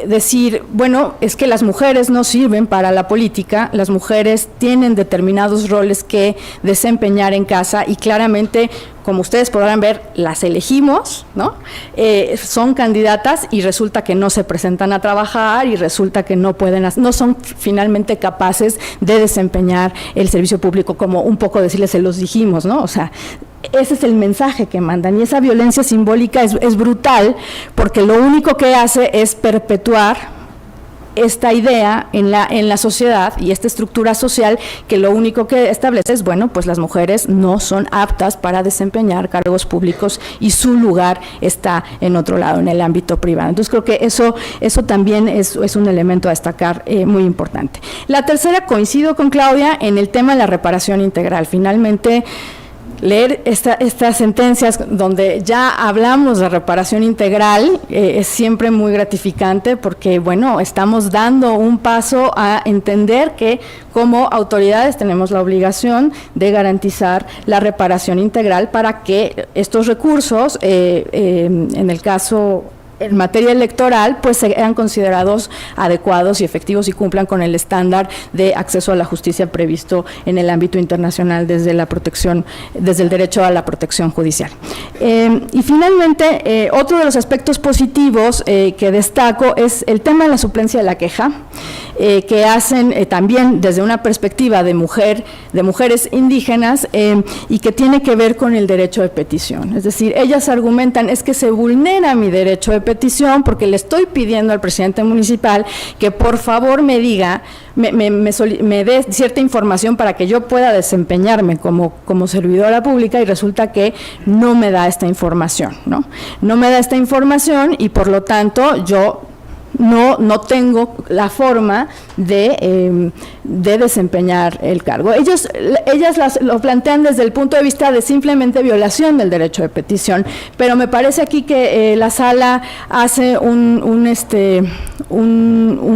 decir, bueno, es que las mujeres no sirven para la política, las mujeres tienen determinados roles que desempeñar en casa y claramente, como ustedes podrán ver, las elegimos, ¿no? Son candidatas y resulta que no se presentan a trabajar y resulta que no son finalmente capaces de desempeñar el servicio público, como un poco decirles, se los dijimos, ¿no? O sea, ese es el mensaje que mandan y esa violencia simbólica es brutal porque lo único que hace es perpetuar esta idea en la sociedad y esta estructura social que lo único que establece es, bueno, pues las mujeres no son aptas para desempeñar cargos públicos y su lugar está en otro lado, en el ámbito privado. Entonces creo que eso también es un elemento a destacar muy importante. La tercera, coincido con Claudia en el tema de la reparación integral. Finalmente, leer estas sentencias donde ya hablamos de reparación integral es siempre muy gratificante porque, bueno, estamos dando un paso a entender que como autoridades tenemos la obligación de garantizar la reparación integral para que estos recursos, en el caso en materia electoral, pues sean considerados adecuados y efectivos y cumplan con el estándar de acceso a la justicia previsto en el ámbito internacional desde el derecho a la protección judicial. Y finalmente, otro de los aspectos positivos que destaco es el tema de la suplencia de la queja, que hacen también desde una perspectiva de mujeres indígenas y que tiene que ver con el derecho de petición. Es decir, ellas argumentan, es que se vulnera mi derecho de petición porque le estoy pidiendo al presidente municipal que por favor me diga, me dé cierta información para que yo pueda desempeñarme como servidora pública y resulta que no me da esta información, ¿no? No me da esta información y por lo tanto yo no tengo la forma de desempeñar el cargo. Ellas lo plantean desde el punto de vista de simplemente violación del derecho de petición, pero me parece aquí que la sala hace un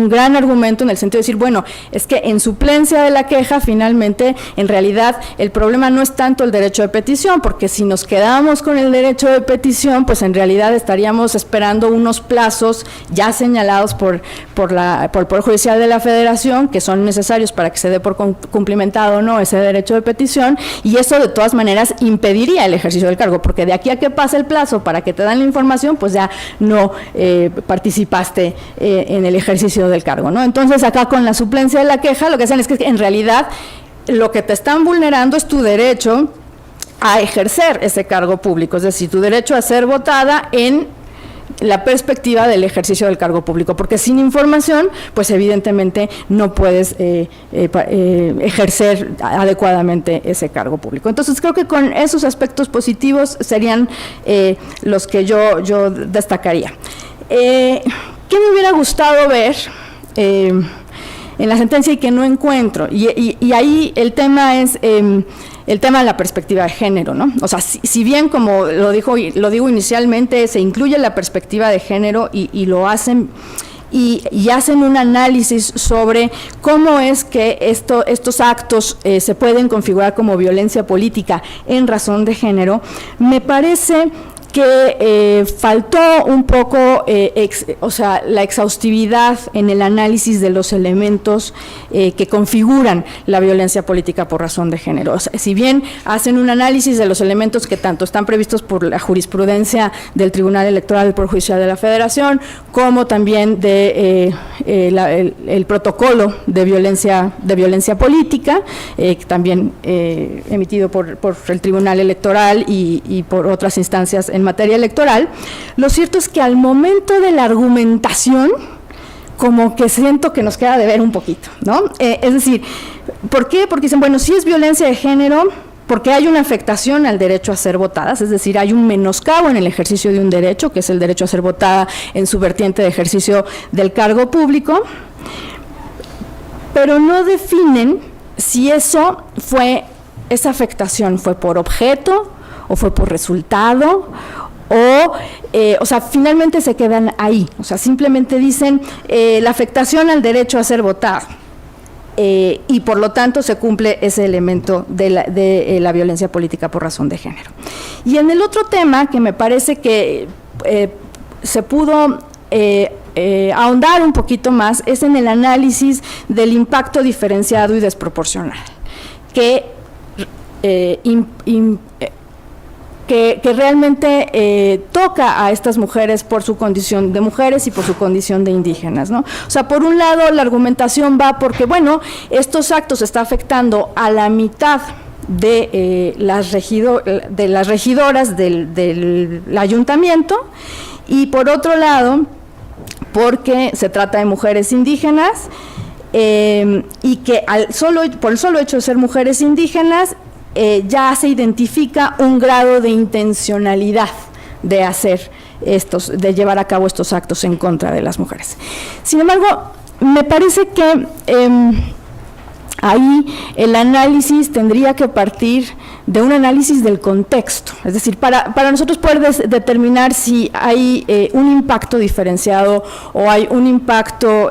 gran argumento en el sentido de decir, bueno, es que en suplencia de la queja, finalmente, en realidad, el problema no es tanto el derecho de petición, porque si nos quedamos con el derecho de petición, pues en realidad estaríamos esperando unos plazos ya señalados por el Poder Judicial de la Federación, que son necesarios para que se dé por cumplimentado o no ese derecho de petición, y eso de todas maneras impediría el ejercicio del cargo, porque de aquí a que pase el plazo para que te dan la información, pues ya no participaste en el ejercicio del cargo, ¿no? Entonces, acá con la suplencia de la queja, lo que hacen es que en realidad lo que te están vulnerando es tu derecho a ejercer ese cargo público, es decir, tu derecho a ser votada en la perspectiva del ejercicio del cargo público, porque sin información, pues evidentemente no puedes ejercer adecuadamente ese cargo público. Entonces creo que con esos aspectos positivos serían los que yo destacaría. ¿Qué me hubiera gustado ver en la sentencia y que no encuentro? Y ahí el tema es el tema de la perspectiva de género, ¿no? O sea, si bien, como lo digo inicialmente, se incluye la perspectiva de género y lo hacen y hacen un análisis sobre cómo es que estos actos se pueden configurar como violencia política en razón de género, me parece que faltó un poco, la exhaustividad en el análisis de los elementos que configuran la violencia política por razón de género. O sea, si bien hacen un análisis de los elementos que tanto están previstos por la jurisprudencia del Tribunal Electoral del Poder Judicial de la Federación, como también de el protocolo de violencia política, también emitido por el Tribunal Electoral y por otras instancias en materia electoral, lo cierto es que al momento de la argumentación, como que siento que nos queda de ver un poquito, ¿no? Es decir, ¿por qué? Porque dicen, bueno, sí es violencia de género, porque hay una afectación al derecho a ser votadas, es decir, hay un menoscabo en el ejercicio de un derecho, que es el derecho a ser votada en su vertiente de ejercicio del cargo público, pero no definen si esa afectación fue por objeto o fue por resultado, o sea, finalmente se quedan ahí, o sea, simplemente dicen la afectación al derecho a ser votado, y por lo tanto se cumple ese elemento de la violencia política por razón de género. Y en el otro tema, que me parece que se pudo ahondar un poquito más, es en el análisis del impacto diferenciado y desproporcional, que realmente toca a estas mujeres por su condición de mujeres y por su condición de indígenas, ¿no? O sea, por un lado la argumentación va porque, bueno, estos actos están afectando a la mitad de las regidoras del ayuntamiento, y por otro lado porque se trata de mujeres indígenas, y que por el solo hecho de ser mujeres indígenas ya se identifica un grado de intencionalidad de llevar a cabo estos actos en contra de las mujeres. Sin embargo, me parece que ahí el análisis tendría que partir de un análisis del contexto, es decir, para nosotros poder determinar si hay un impacto diferenciado o hay un impacto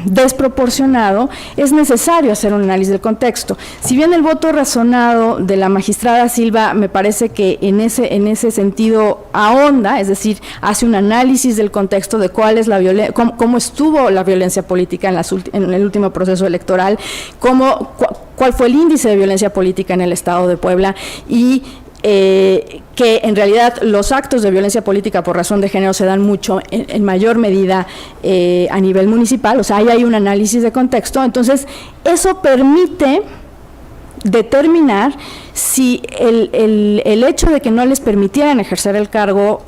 desproporcionado, es necesario hacer un análisis del contexto. Si bien el voto razonado de la magistrada Silva me parece que en ese sentido ahonda, es decir, hace un análisis del contexto de cuál es cómo estuvo la violencia política en el último proceso electoral, cuál fue el índice de violencia política en el estado de Puebla, y que en realidad los actos de violencia política por razón de género se dan mucho, en mayor medida a nivel municipal. O sea, ahí hay un análisis de contexto. Entonces, eso permite determinar si el hecho de que no les permitieran ejercer el cargo,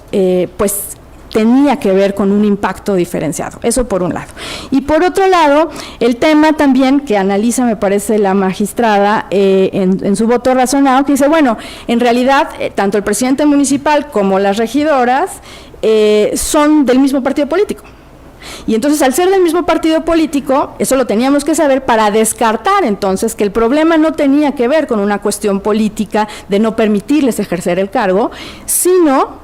pues tenía que ver con un impacto diferenciado. Eso por un lado. Y por otro lado, el tema también que analiza, me parece, la magistrada en su voto razonado, que dice, bueno, en realidad, tanto el presidente municipal como las regidoras son del mismo partido político. Y entonces, al ser del mismo partido político, eso lo teníamos que saber para descartar entonces que el problema no tenía que ver con una cuestión política de no permitirles ejercer el cargo, sino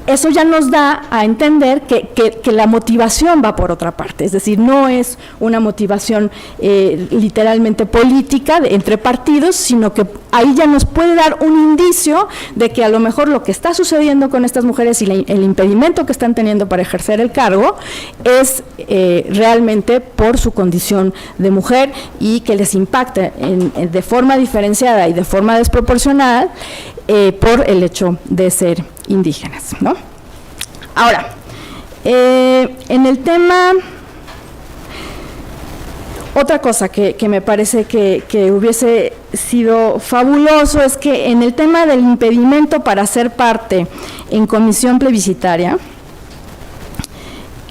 eso ya nos da a entender que la motivación va por otra parte, es decir, no es una motivación literalmente política entre partidos, sino que ahí ya nos puede dar un indicio de que a lo mejor lo que está sucediendo con estas mujeres y el impedimento que están teniendo para ejercer el cargo es realmente por su condición de mujer, y que les impacta de forma diferenciada y de forma desproporcional por el hecho de ser indígenas, ¿no? Ahora, en el tema, otra cosa que me parece que hubiese sido fabuloso es que en el tema del impedimento para ser parte en comisión plebiscitaria,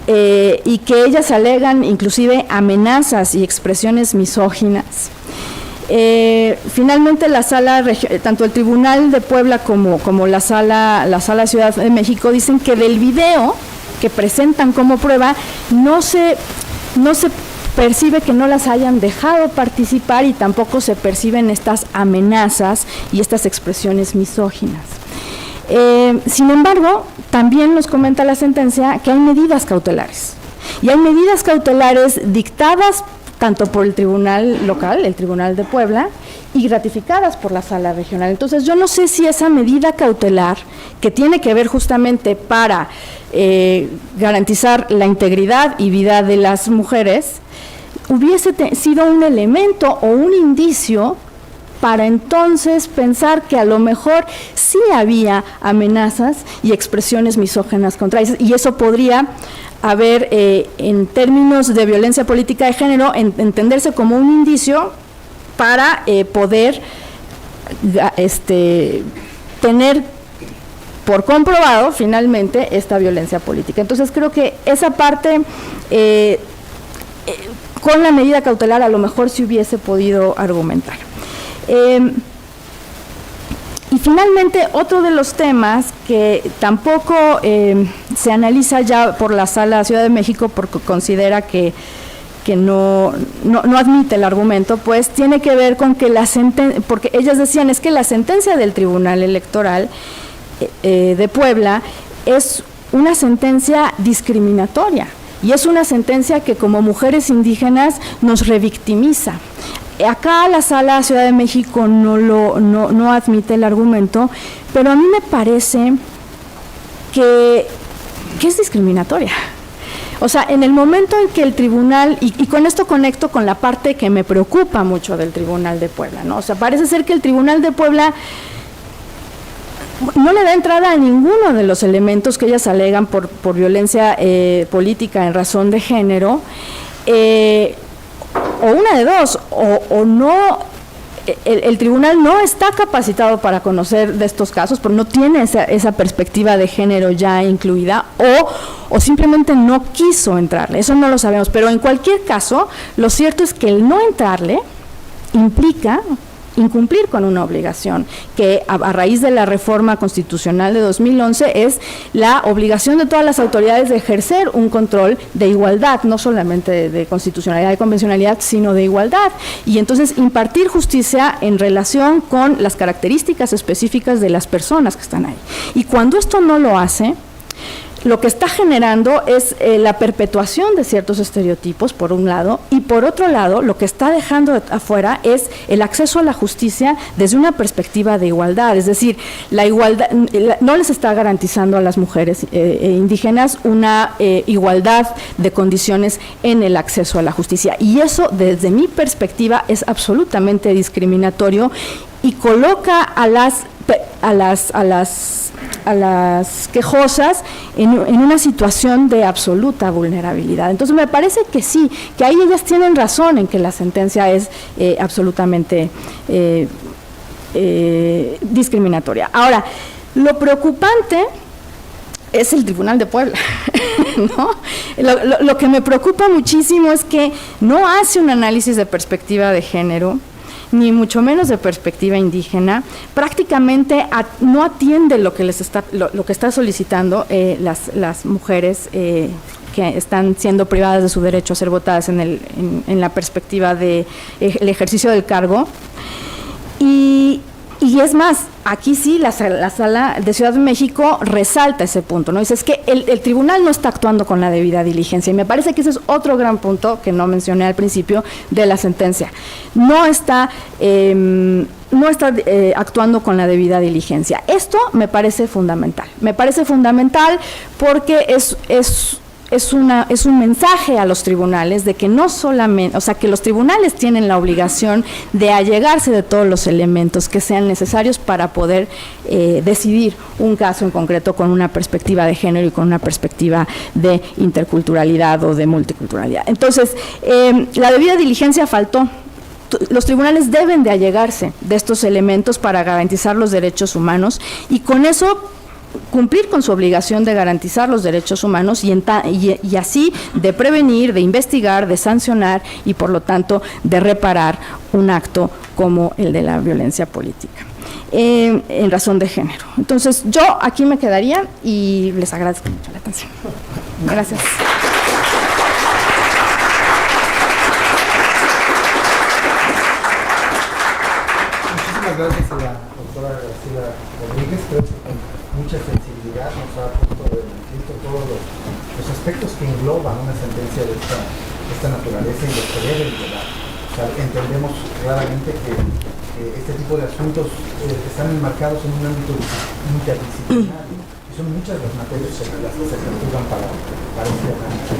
y que ellas alegan inclusive amenazas y expresiones misóginas, finalmente la sala, tanto el Tribunal de Puebla como la sala Ciudad de México dicen que del video que presentan como prueba no se percibe que no las hayan dejado participar, y tampoco se perciben estas amenazas y estas expresiones misóginas. Sin embargo, también nos comenta la sentencia que hay medidas cautelares, y hay medidas cautelares dictadas tanto por el tribunal local, el Tribunal de Puebla, y ratificadas por la Sala Regional. Entonces, yo no sé si esa medida cautelar, que tiene que ver justamente para garantizar la integridad y vida de las mujeres, hubiese sido un elemento o un indicio para entonces pensar que a lo mejor sí había amenazas y expresiones misóginas contra ellas, y eso podría haber, en términos de violencia política de género, entenderse como un indicio para poder tener por comprobado finalmente esta violencia política. Entonces creo que esa parte, con la medida cautelar, a lo mejor se hubiese podido argumentar. Y finalmente, otro de los temas que tampoco se analiza ya por la Sala Ciudad de México porque considera que no admite el argumento, pues tiene que ver con que porque ellas decían, es que la sentencia del Tribunal Electoral de Puebla es una sentencia discriminatoria y es una sentencia que como mujeres indígenas nos revictimiza. Acá la Sala Ciudad de México no admite el argumento, pero a mí me parece que es discriminatoria. O sea, en el momento en que el tribunal, y con esto conecto con la parte que me preocupa mucho del Tribunal de Puebla, ¿no? O sea, parece ser que el Tribunal de Puebla no le da entrada a ninguno de los elementos que ellas alegan por violencia política en razón de género, o una de dos, o no, el tribunal no está capacitado para conocer de estos casos, porque no tiene esa perspectiva de género ya incluida, o simplemente no quiso entrarle, eso no lo sabemos, pero en cualquier caso, lo cierto es que el no entrarle implica incumplir con una obligación que a raíz de la reforma constitucional de 2011 es la obligación de todas las autoridades de ejercer un control de igualdad, no solamente de constitucionalidad y convencionalidad, sino de igualdad, y entonces impartir justicia en relación con las características específicas de las personas que están ahí. Y cuando esto no lo hace, lo que está generando es la perpetuación de ciertos estereotipos, por un lado, y por otro lado, lo que está dejando afuera es el acceso a la justicia desde una perspectiva de igualdad, es decir, la igualdad no les está garantizando a las mujeres indígenas una igualdad de condiciones en el acceso a la justicia, y eso, desde mi perspectiva, es absolutamente discriminatorio y coloca a las quejosas en una situación de absoluta vulnerabilidad. Entonces me parece que sí, que ahí ellas tienen razón en que la sentencia es absolutamente discriminatoria. Ahora, lo preocupante es el Tribunal de Puebla, ¿no? Lo que me preocupa muchísimo es que no hace un análisis de perspectiva de género, ni mucho menos de perspectiva indígena, prácticamente no atiende lo que está solicitando las mujeres que están siendo privadas de su derecho a ser votadas en la perspectiva de el ejercicio del cargo. Y es más, aquí sí la Sala de Ciudad de México resalta ese punto, ¿no? Dice, es que el tribunal no está actuando con la debida diligencia, y me parece que ese es otro gran punto que no mencioné al principio de la sentencia. No está actuando con la debida diligencia. Esto me parece fundamental. Me parece fundamental porque es un mensaje a los tribunales de que no solamente, o sea, que los tribunales tienen la obligación de allegarse de todos los elementos que sean necesarios para poder decidir un caso en concreto con una perspectiva de género y con una perspectiva de interculturalidad o de multiculturalidad. Entonces, la debida diligencia faltó. Los tribunales deben de allegarse de estos elementos para garantizar los derechos humanos y con eso cumplir con su obligación de garantizar los derechos humanos y así de prevenir, de investigar, de sancionar y por lo tanto de reparar un acto como el de la violencia política en razón de género. Entonces yo aquí me quedaría y les agradezco mucho la atención. Gracias. Muchísimas gracias a la doctora Graciela Rodríguez. Creo que con mucha sensibilidad nos ha puesto de manifiesto todos los aspectos que engloban una sentencia de esta naturaleza y los que deben quedar. O sea, entendemos claramente que este tipo de asuntos están enmarcados en un ámbito interdisciplinario y son muchas las materias en las que se capturan para este análisis.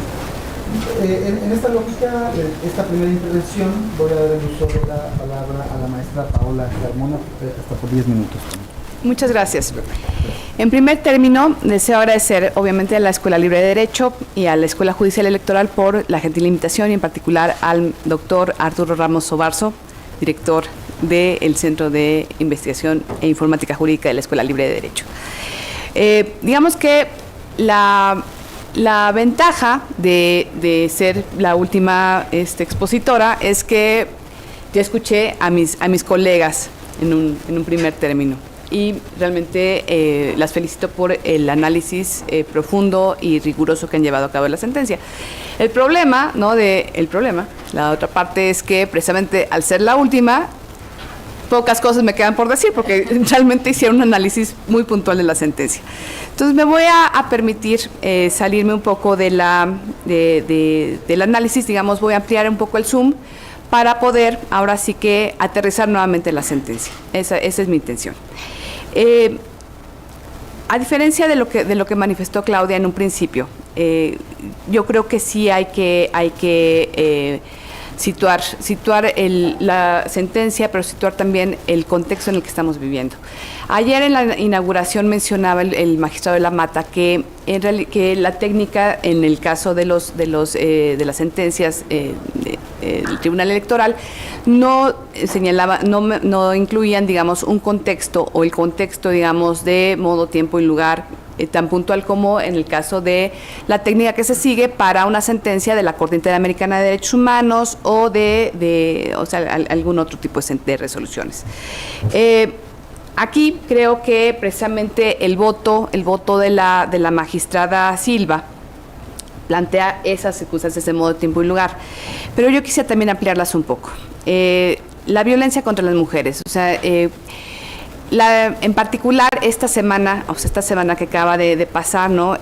En esta lógica, esta primera intervención, voy a dar el uso de la palabra a la maestra Paola Carmona, hasta por 10 minutos. Muchas gracias. En primer término, deseo agradecer obviamente a la Escuela Libre de Derecho y a la Escuela Judicial Electoral por la gentil invitación y en particular al doctor Arturo Ramos Sobarzo, director del Centro de Investigación e Informática Jurídica de la Escuela Libre de Derecho. Digamos que la ventaja de ser la última expositora es que yo escuché a mis colegas en un primer término y realmente las felicito por el análisis profundo y riguroso que han llevado a cabo de la sentencia. El problema, la otra parte es que precisamente al ser la última, pocas cosas me quedan por decir porque realmente hicieron un análisis muy puntual de la sentencia. Entonces me voy a permitir salirme un poco del análisis, digamos, voy a ampliar un poco el zoom para poder ahora sí que aterrizar nuevamente la sentencia. Esa es mi intención. A diferencia de lo que manifestó Claudia en un principio, yo creo que sí hay que situar la sentencia, pero situar también el contexto en el que estamos viviendo. Ayer en la inauguración mencionaba el magistrado de la Mata que la técnica en el caso de las sentencias del Tribunal Electoral no señalaba, no incluían, digamos, un contexto o el contexto, digamos, de modo, tiempo y lugar tan puntual como en el caso de la técnica que se sigue para una sentencia de la Corte Interamericana de Derechos Humanos o algún otro tipo de resoluciones. Aquí creo que precisamente el voto de la magistrada Silva plantea esas circunstancias de modo, tiempo y lugar, pero yo quisiera también ampliarlas un poco. La violencia contra las mujeres, en particular esta semana que acaba de pasar, ¿no?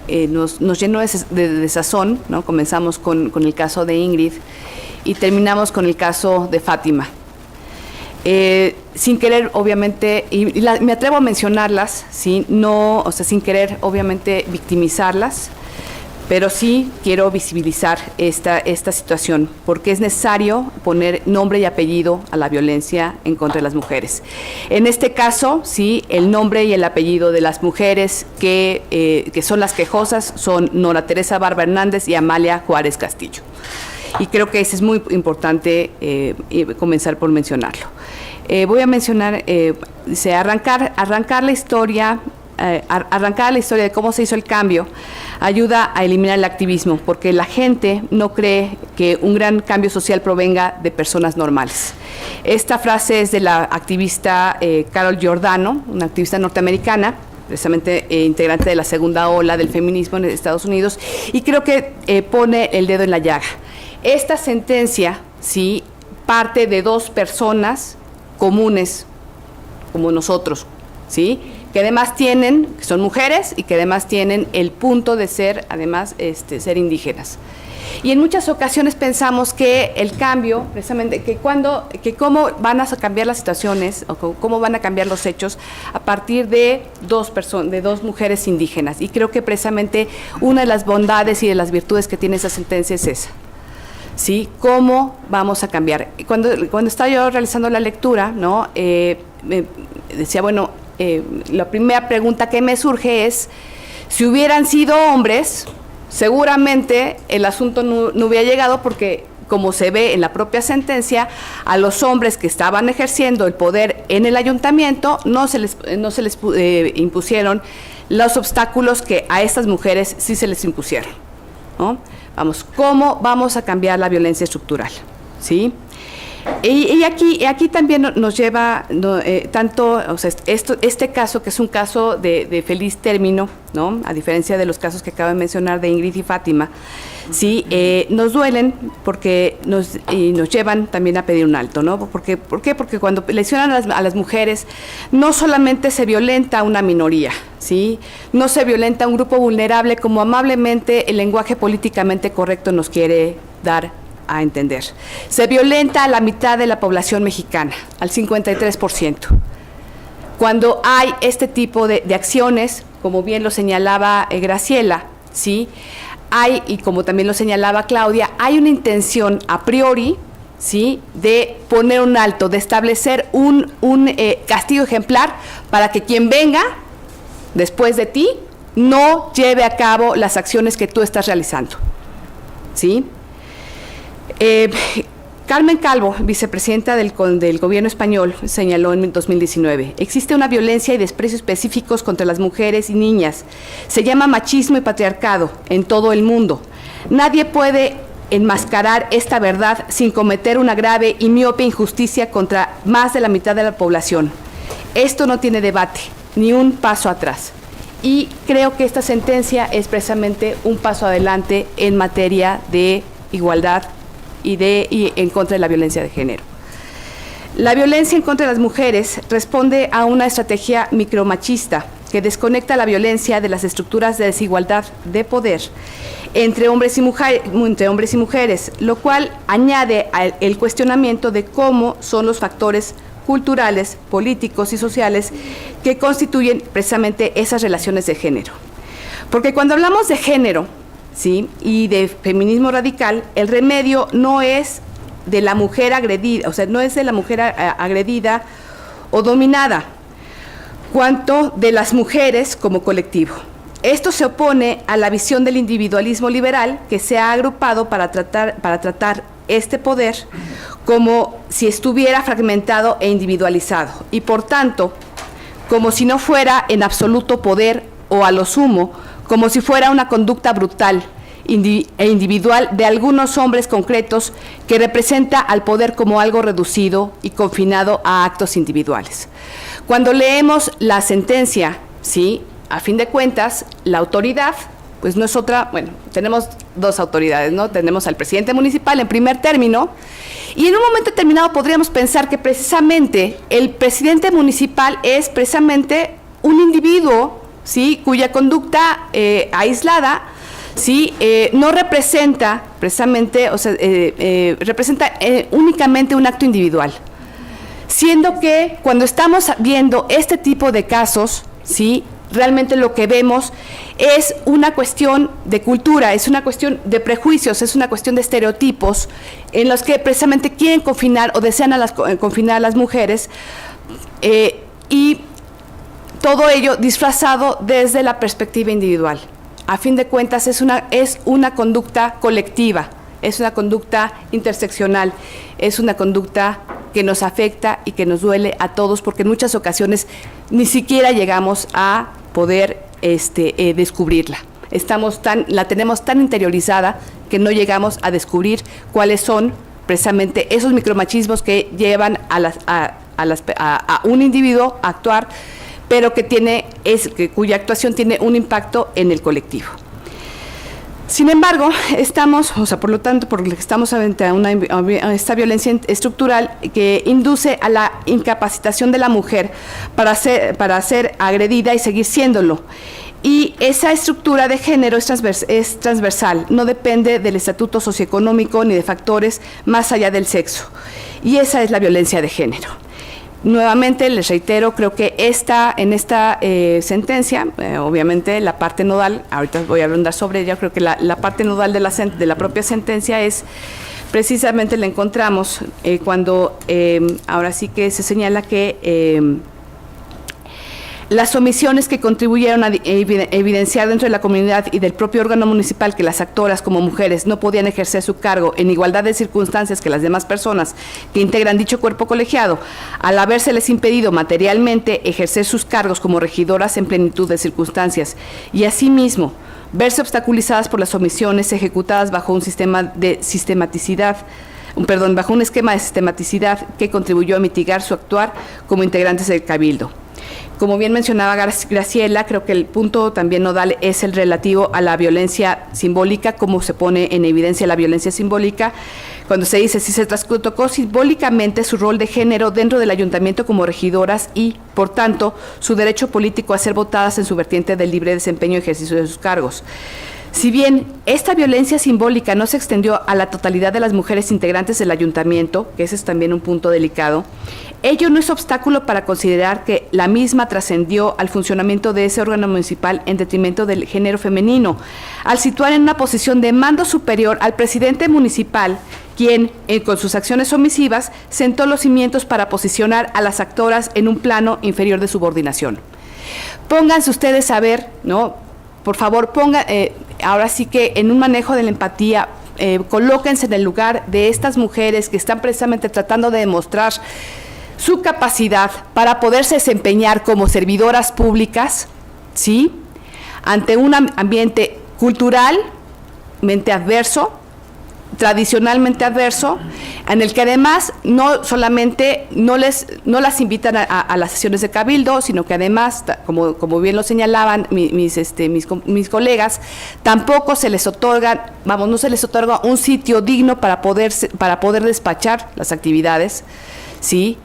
Nos llenó de desazón, ¿no? Comenzamos con el caso de Ingrid y terminamos con el caso de Fátima. Sin querer, obviamente, me atrevo a mencionarlas, ¿sí? Sin querer, obviamente, victimizarlas, pero sí quiero visibilizar esta situación, porque es necesario poner nombre y apellido a la violencia en contra de las mujeres. En este caso, sí, el nombre y el apellido de las mujeres que son las quejosas son Nora Teresa Barba Hernández y Amalia Juárez Castillo. Y creo que eso es muy importante comenzar por mencionarlo. Voy a mencionar, arrancar la historia de cómo se hizo el cambio ayuda a eliminar el activismo, porque la gente no cree que un gran cambio social provenga de personas normales. Esta frase es de la activista Carol Giordano, una activista norteamericana, precisamente integrante de la segunda ola del feminismo en Estados Unidos, y creo que pone el dedo en la llaga. Esta sentencia, sí, parte de dos personas comunes como nosotros, ¿sí? Que además que son mujeres y que además tienen el punto de ser, además, ser indígenas. Y en muchas ocasiones pensamos que el cambio, precisamente, que cómo van a cambiar las situaciones o cómo van a cambiar los hechos a partir de dos mujeres indígenas. Y creo que precisamente una de las bondades y de las virtudes que tiene esa sentencia es esa. ¿Sí? ¿Cómo vamos a cambiar? Cuando estaba yo realizando la lectura, ¿no? Me decía, bueno, la primera pregunta que me surge es, si hubieran sido hombres, seguramente el asunto no hubiera llegado porque, como se ve en la propia sentencia, a los hombres que estaban ejerciendo el poder en el ayuntamiento no se les impusieron los obstáculos que a estas mujeres sí se les impusieron, ¿no? Vamos, ¿cómo vamos a cambiar la violencia estructural? ¿Sí? Y aquí también nos lleva este caso, que es un caso de feliz término, ¿no? A diferencia de los casos que acabo de mencionar de Ingrid y Fátima, sí, nos duelen porque nos llevan también a pedir un alto, ¿no? ¿Por qué? Porque cuando lesionan a las mujeres, no solamente se violenta a una minoría, ¿sí? No se violenta a un grupo vulnerable como amablemente el lenguaje políticamente correcto nos quiere dar a entender. Se violenta a la mitad de la población mexicana, al 53%. Cuando hay este tipo de acciones, como bien lo señalaba Graciela, ¿sí? Hay, y como también lo señalaba Claudia, hay una intención a priori, ¿sí?, de poner un alto, de establecer un castigo ejemplar para que quien venga después de ti no lleve a cabo las acciones que tú estás realizando, ¿sí? Carmen Calvo, vicepresidenta del gobierno español, señaló en 2019, existe una violencia y desprecio específicos contra las mujeres y niñas. Se llama machismo y patriarcado en todo el mundo. Nadie puede enmascarar esta verdad sin cometer una grave y miope injusticia contra más de la mitad de la población. Esto no tiene debate, ni un paso atrás. Y creo que esta sentencia es precisamente un paso adelante en materia de igualdad y en contra de la violencia de género. La violencia en contra de las mujeres responde a una estrategia micromachista que desconecta la violencia de las estructuras de desigualdad de poder entre hombres y mujeres, lo cual añade el cuestionamiento de cómo son los factores culturales, políticos y sociales que constituyen precisamente esas relaciones de género. Porque cuando hablamos de género, ¿sí?, y de feminismo radical, el remedio no es de la mujer agredida, o sea, no es de la mujer agredida o dominada, cuanto de las mujeres como colectivo. Esto se opone a la visión del individualismo liberal que se ha agrupado para tratar este poder como si estuviera fragmentado e individualizado, y por tanto, como si no fuera en absoluto poder, o a lo sumo, como si fuera una conducta brutal e individual de algunos hombres concretos que representa al poder como algo reducido y confinado a actos individuales. Cuando leemos la sentencia, ¿sí?, a fin de cuentas, la autoridad, pues no es otra, bueno, tenemos dos autoridades, ¿no? Tenemos al presidente municipal en primer término, y en un momento determinado podríamos pensar que precisamente el presidente municipal es precisamente un individuo, ¿sí?, cuya conducta aislada, ¿sí?, no representa precisamente, o sea, representa únicamente un acto individual. Siendo que cuando estamos viendo este tipo de casos, ¿sí?, realmente lo que vemos es una cuestión de cultura, es una cuestión de prejuicios, es una cuestión de estereotipos en los que precisamente quieren confinar o desean confinar a las mujeres, y todo ello disfrazado desde la perspectiva individual. A fin de cuentas es una conducta colectiva, es una conducta interseccional, es una conducta que nos afecta y que nos duele a todos, porque en muchas ocasiones ni siquiera llegamos a poder descubrirla. La tenemos tan interiorizada que no llegamos a descubrir cuáles son precisamente esos micromachismos que llevan a un individuo a actuar, pero cuya actuación tiene un impacto en el colectivo. Sin embargo, por lo tanto, estamos ante esta violencia estructural que induce a la incapacitación de la mujer para ser agredida y seguir siéndolo. Y esa estructura de género es transversal, no depende del estatuto socioeconómico ni de factores más allá del sexo. Y esa es la violencia de género. Nuevamente, les reitero, creo que en esta sentencia, obviamente la parte nodal, ahorita voy a hablar sobre ella, creo que la parte nodal de la propia sentencia es, precisamente la encontramos cuando ahora sí que se señala que las omisiones que contribuyeron a evidenciar dentro de la comunidad y del propio órgano municipal que las actoras como mujeres no podían ejercer su cargo en igualdad de circunstancias que las demás personas que integran dicho cuerpo colegiado, al habérseles impedido materialmente ejercer sus cargos como regidoras en plenitud de circunstancias, y asimismo verse obstaculizadas por las omisiones ejecutadas bajo un esquema de sistematicidad que contribuyó a mitigar su actuar como integrantes del Cabildo. Como bien mencionaba Graciela, creo que el punto también nodal es el relativo a la violencia simbólica, cómo se pone en evidencia la violencia simbólica, cuando se dice si se trastocó simbólicamente su rol de género dentro del ayuntamiento como regidoras y, por tanto, su derecho político a ser votadas en su vertiente del libre desempeño y ejercicio de sus cargos. Si bien esta violencia simbólica no se extendió a la totalidad de las mujeres integrantes del ayuntamiento, que ese es también un punto delicado, ello no es obstáculo para considerar que la misma trascendió al funcionamiento de ese órgano municipal en detrimento del género femenino, al situar en una posición de mando superior al presidente municipal, quien, con sus acciones omisivas, sentó los cimientos para posicionar a las actoras en un plano inferior de subordinación. Pónganse ustedes a ver, ¿no? Por favor, ahora sí que en un manejo de la empatía, colóquense en el lugar de estas mujeres que están precisamente tratando de demostrar su capacidad para poderse desempeñar como servidoras públicas, ¿sí? Ante un ambiente culturalmente adverso, tradicionalmente adverso, en el que además no solamente no las invitan a las sesiones de cabildo, sino que además, como bien lo señalaban mis colegas, tampoco se les otorga, no se les otorga un sitio digno para poder despachar las actividades, ¿sí?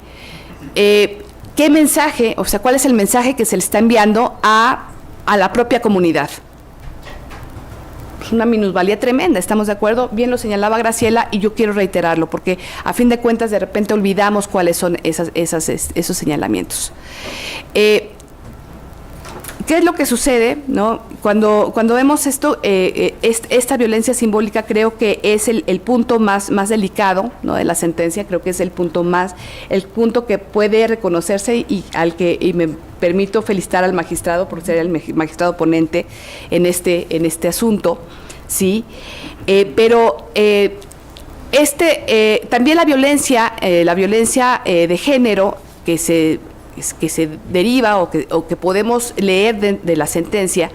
¿Qué mensaje, o sea, cuál es el mensaje que se le está enviando a la propia comunidad? Es una minusvalía tremenda, ¿estamos de acuerdo? Bien lo señalaba Graciela y yo quiero reiterarlo porque a fin de cuentas de repente olvidamos cuáles son esos señalamientos. ¿Qué es lo que sucede, no? Cuando vemos esto, esta violencia simbólica, creo que es el punto más delicado, ¿no? De la sentencia, creo que es el punto que puede reconocerse y me permito felicitar al magistrado por ser el magistrado ponente en este asunto, ¿sí? Pero también la violencia de género que se deriva o que podemos leer de la sentencia,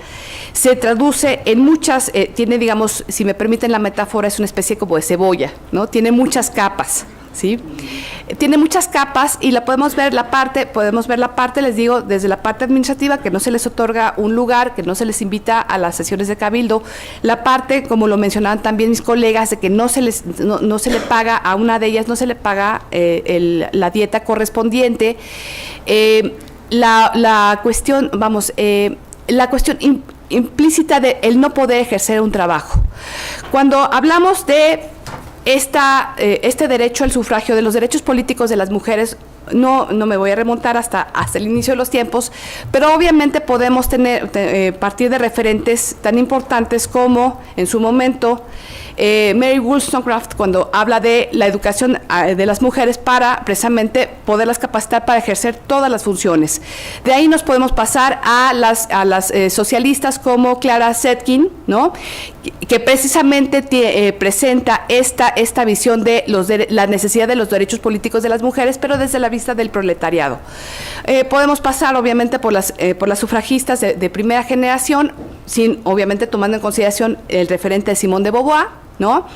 se traduce en muchas, tiene, digamos, si me permiten la metáfora, es una especie como de cebolla, ¿no? Tiene muchas capas, ¿sí? Tiene muchas capas y podemos ver la parte, les digo, desde la parte administrativa, que no se les otorga un lugar, que no se les invita a las sesiones de cabildo, la parte, como lo mencionaban también mis colegas, de que no se le paga, a una de ellas no se le paga la dieta correspondiente, la cuestión, la cuestión implícita de el no poder ejercer un trabajo. Cuando hablamos de este derecho al sufragio, de los derechos políticos de las mujeres, no me voy a remontar hasta el inicio de los tiempos, pero obviamente podemos partir de referentes tan importantes como en su momento Mary Wollstonecraft, cuando habla de la educación de las mujeres para precisamente poderlas capacitar para ejercer todas las funciones. De ahí nos podemos pasar a las socialistas como Clara Zetkin, ¿no? Que precisamente presenta esta visión de la necesidad de los derechos políticos de las mujeres, pero desde la vista del proletariado. Podemos pasar obviamente por las sufragistas de primera generación, obviamente tomando en consideración el referente de Simone de Beauvoir, ¿no?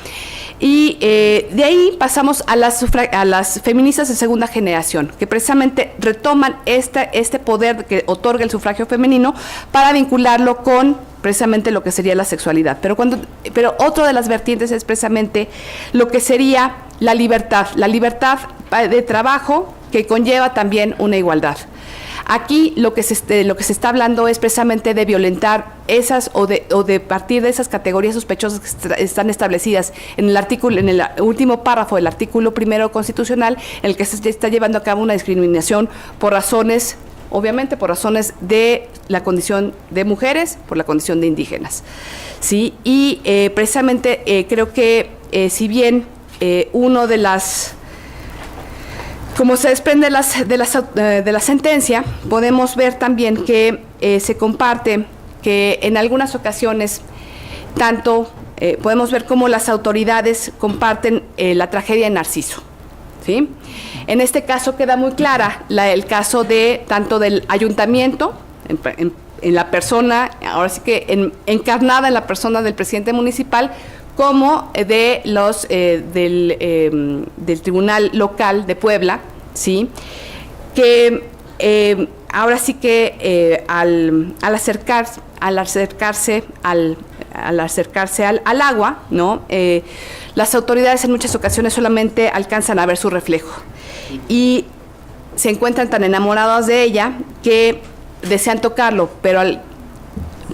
Y de ahí pasamos a las feministas de segunda generación, que precisamente retoman este poder que otorga el sufragio femenino para vincularlo con precisamente lo que sería la sexualidad. Pero otro de las vertientes es precisamente lo que sería la libertad de trabajo, que conlleva también una igualdad. Aquí lo que se está hablando es precisamente de violentar esas o de partir de esas categorías sospechosas que están establecidas en el último párrafo del artículo 1 constitucional, en el que se está llevando a cabo una discriminación por razones, obviamente por razones de la condición de mujeres, por la condición de indígenas, ¿sí? Y precisamente creo que si bien uno de las... Como se desprende de la sentencia, podemos ver también que se comparte que en algunas ocasiones podemos ver cómo las autoridades comparten la tragedia de Narciso, ¿sí? En este caso queda muy clara el caso tanto del ayuntamiento, en la persona, ahora sí que encarnada en la persona del presidente municipal, como del Tribunal Local de Puebla, ¿sí? Que ahora sí que al acercarse al agua, ¿no? Las autoridades en muchas ocasiones solamente alcanzan a ver su reflejo y se encuentran tan enamorados de ella que desean tocarlo, pero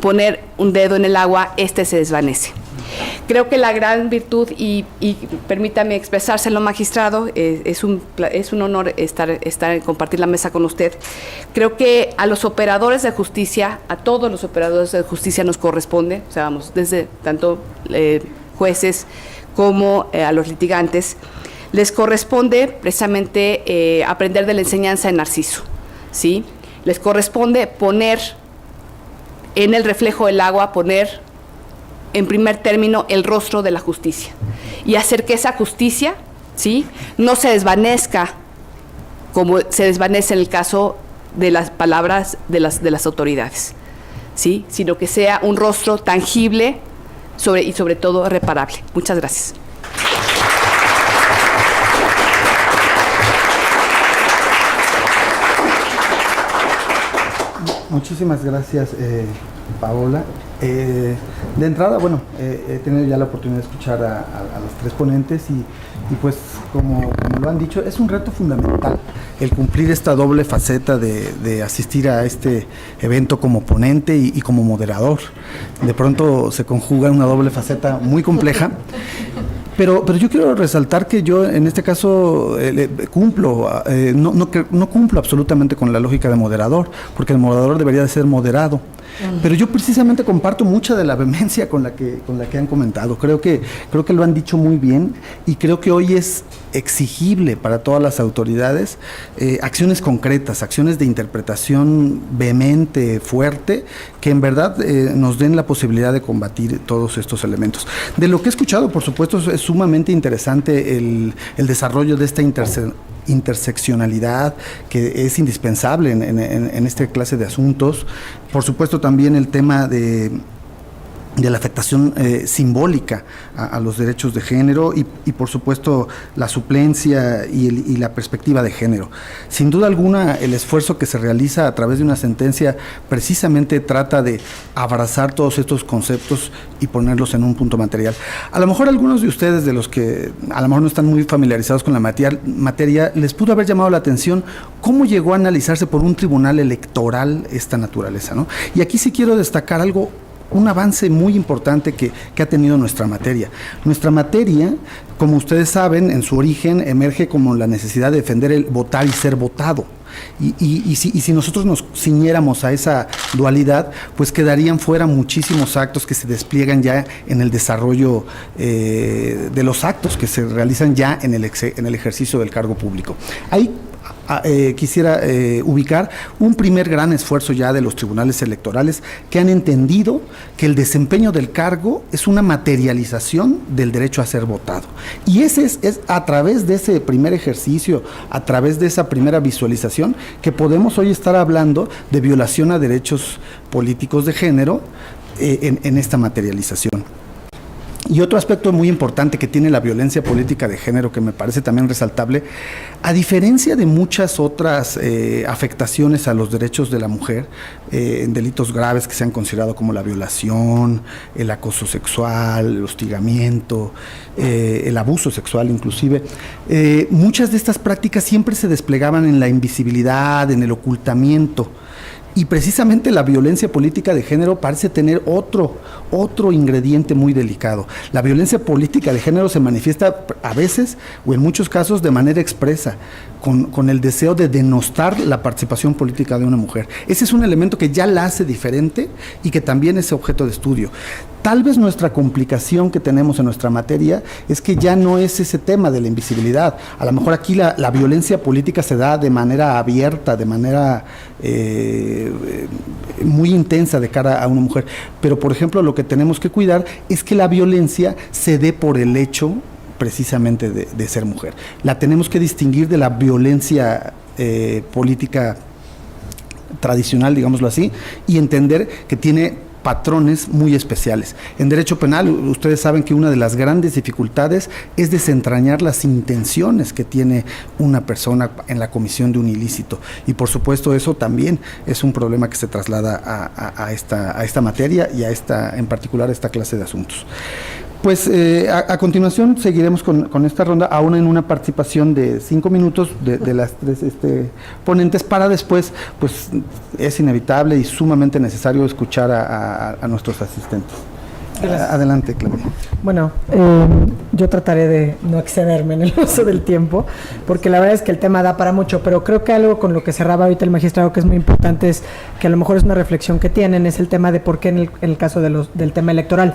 poner un dedo en el agua, este se desvanece. Creo que la gran virtud, y permítame expresárselo, magistrado, es un honor compartir la mesa con usted. Creo que a los operadores de justicia, a todos los operadores de justicia nos corresponde, o sea, vamos, desde tanto jueces como a los litigantes, les corresponde precisamente aprender de la enseñanza de Narciso, ¿sí? Les corresponde poner en el reflejo del agua, poner en primer término el rostro de la justicia y hacer que esa justicia, ¿sí?, no se desvanezca como se desvanece en el caso de las palabras de las autoridades, ¿sí?, sino que sea un rostro tangible y sobre todo reparable. Muchas gracias. Muchísimas gracias, Paola. De entrada, bueno, he tenido ya la oportunidad de escuchar a los tres ponentes y pues como lo han dicho, es un reto fundamental el cumplir esta doble faceta de asistir a este evento como ponente y como moderador. De pronto se conjuga una doble faceta muy compleja. Pero yo quiero resaltar que yo en este caso no cumplo absolutamente con la lógica de moderador, porque el moderador debería de ser moderado. Pero yo precisamente comparto mucha de la vehemencia con la que han comentado. Creo que lo han dicho muy bien y creo que hoy es exigible para todas las autoridades acciones concretas, acciones de interpretación vehemente, fuerte, que en verdad nos den la posibilidad de combatir todos estos elementos. De lo que he escuchado, por supuesto, es sumamente interesante el desarrollo de esta interseccionalidad que es indispensable en esta clase de asuntos. Por supuesto, también el tema de la afectación simbólica a los derechos de género y por supuesto la suplencia y la perspectiva de género. Sin duda alguna, el esfuerzo que se realiza a través de una sentencia precisamente trata de abrazar todos estos conceptos y ponerlos en un punto material. A lo mejor algunos de ustedes, de los que a lo mejor no están muy familiarizados con la materia, les pudo haber llamado la atención cómo llegó a analizarse por un tribunal electoral esta naturaleza, ¿no? Y aquí sí quiero destacar un avance muy importante que ha tenido nuestra materia. Nuestra materia, como ustedes saben, en su origen emerge como la necesidad de defender el votar y ser votado. Y si nosotros nos ciñéramos a esa dualidad, pues quedarían fuera muchísimos actos que se despliegan ya en el desarrollo de los actos que se realizan ya en el ejercicio del cargo público. Ahí quisiera ubicar un primer gran esfuerzo ya de los tribunales electorales que han entendido que el desempeño del cargo es una materialización del derecho a ser votado. Y ese es a través de ese primer ejercicio, a través de esa primera visualización, que podemos hoy estar hablando de violación a derechos políticos de género en esta materialización. Y otro aspecto muy importante que tiene la violencia política de género, que me parece también resaltable, a diferencia de muchas otras afectaciones a los derechos de la mujer, en delitos graves que se han considerado como la violación, el acoso sexual, el hostigamiento, el abuso sexual inclusive, muchas de estas prácticas siempre se desplegaban en la invisibilidad, en el ocultamiento. Y precisamente la violencia política de género parece tener otro ingrediente muy delicado. La violencia política de género se manifiesta a veces, o en muchos casos, de manera expresa, con el deseo de denostar la participación política de una mujer. Ese es un elemento que ya la hace diferente y que también es objeto de estudio. Tal vez nuestra complicación que tenemos en nuestra materia es que ya no es ese tema de la invisibilidad. A lo mejor aquí la violencia política se da de manera abierta, de manera muy intensa de cara a una mujer. Pero, por ejemplo, lo que tenemos que cuidar es que la violencia se dé por el hecho precisamente de ser mujer. La tenemos que distinguir de la violencia política tradicional, digámoslo así, y entender que tiene patrones muy especiales. En derecho penal, ustedes saben que una de las grandes dificultades es desentrañar las intenciones que tiene una persona en la comisión de un ilícito. Y por supuesto eso también es un problema que se traslada a esta materia y en particular a esta clase de asuntos. Pues a continuación seguiremos con esta ronda, aún en una participación de 5 minutos de las tres ponentes, para después, pues es inevitable y sumamente necesario escuchar a nuestros asistentes. Adelante, Claudia. Bueno, yo trataré de no excederme en el uso del tiempo, porque la verdad es que el tema da para mucho, pero creo que algo con lo que cerraba ahorita el magistrado que es muy importante es que a lo mejor es una reflexión que tienen, es el tema de por qué en el caso del tema electoral.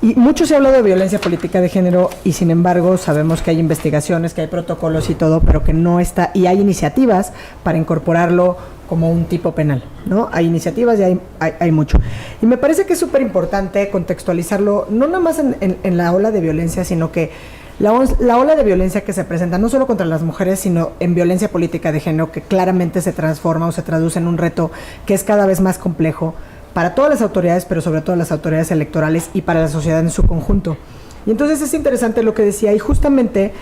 Y mucho se ha hablado de violencia política de género y sin embargo sabemos que hay investigaciones, que hay protocolos y todo, pero que no está, y hay iniciativas para incorporarlo como un tipo penal, ¿no? Hay iniciativas y hay mucho. Y me parece que es súper importante contextualizarlo, no nada más en la ola de violencia, sino que la ola de violencia que se presenta, no solo contra las mujeres, sino en violencia política de género, que claramente se transforma o se traduce en un reto que es cada vez más complejo para todas las autoridades, pero sobre todo las autoridades electorales y para la sociedad en su conjunto. Y entonces es interesante lo que decía, y justamente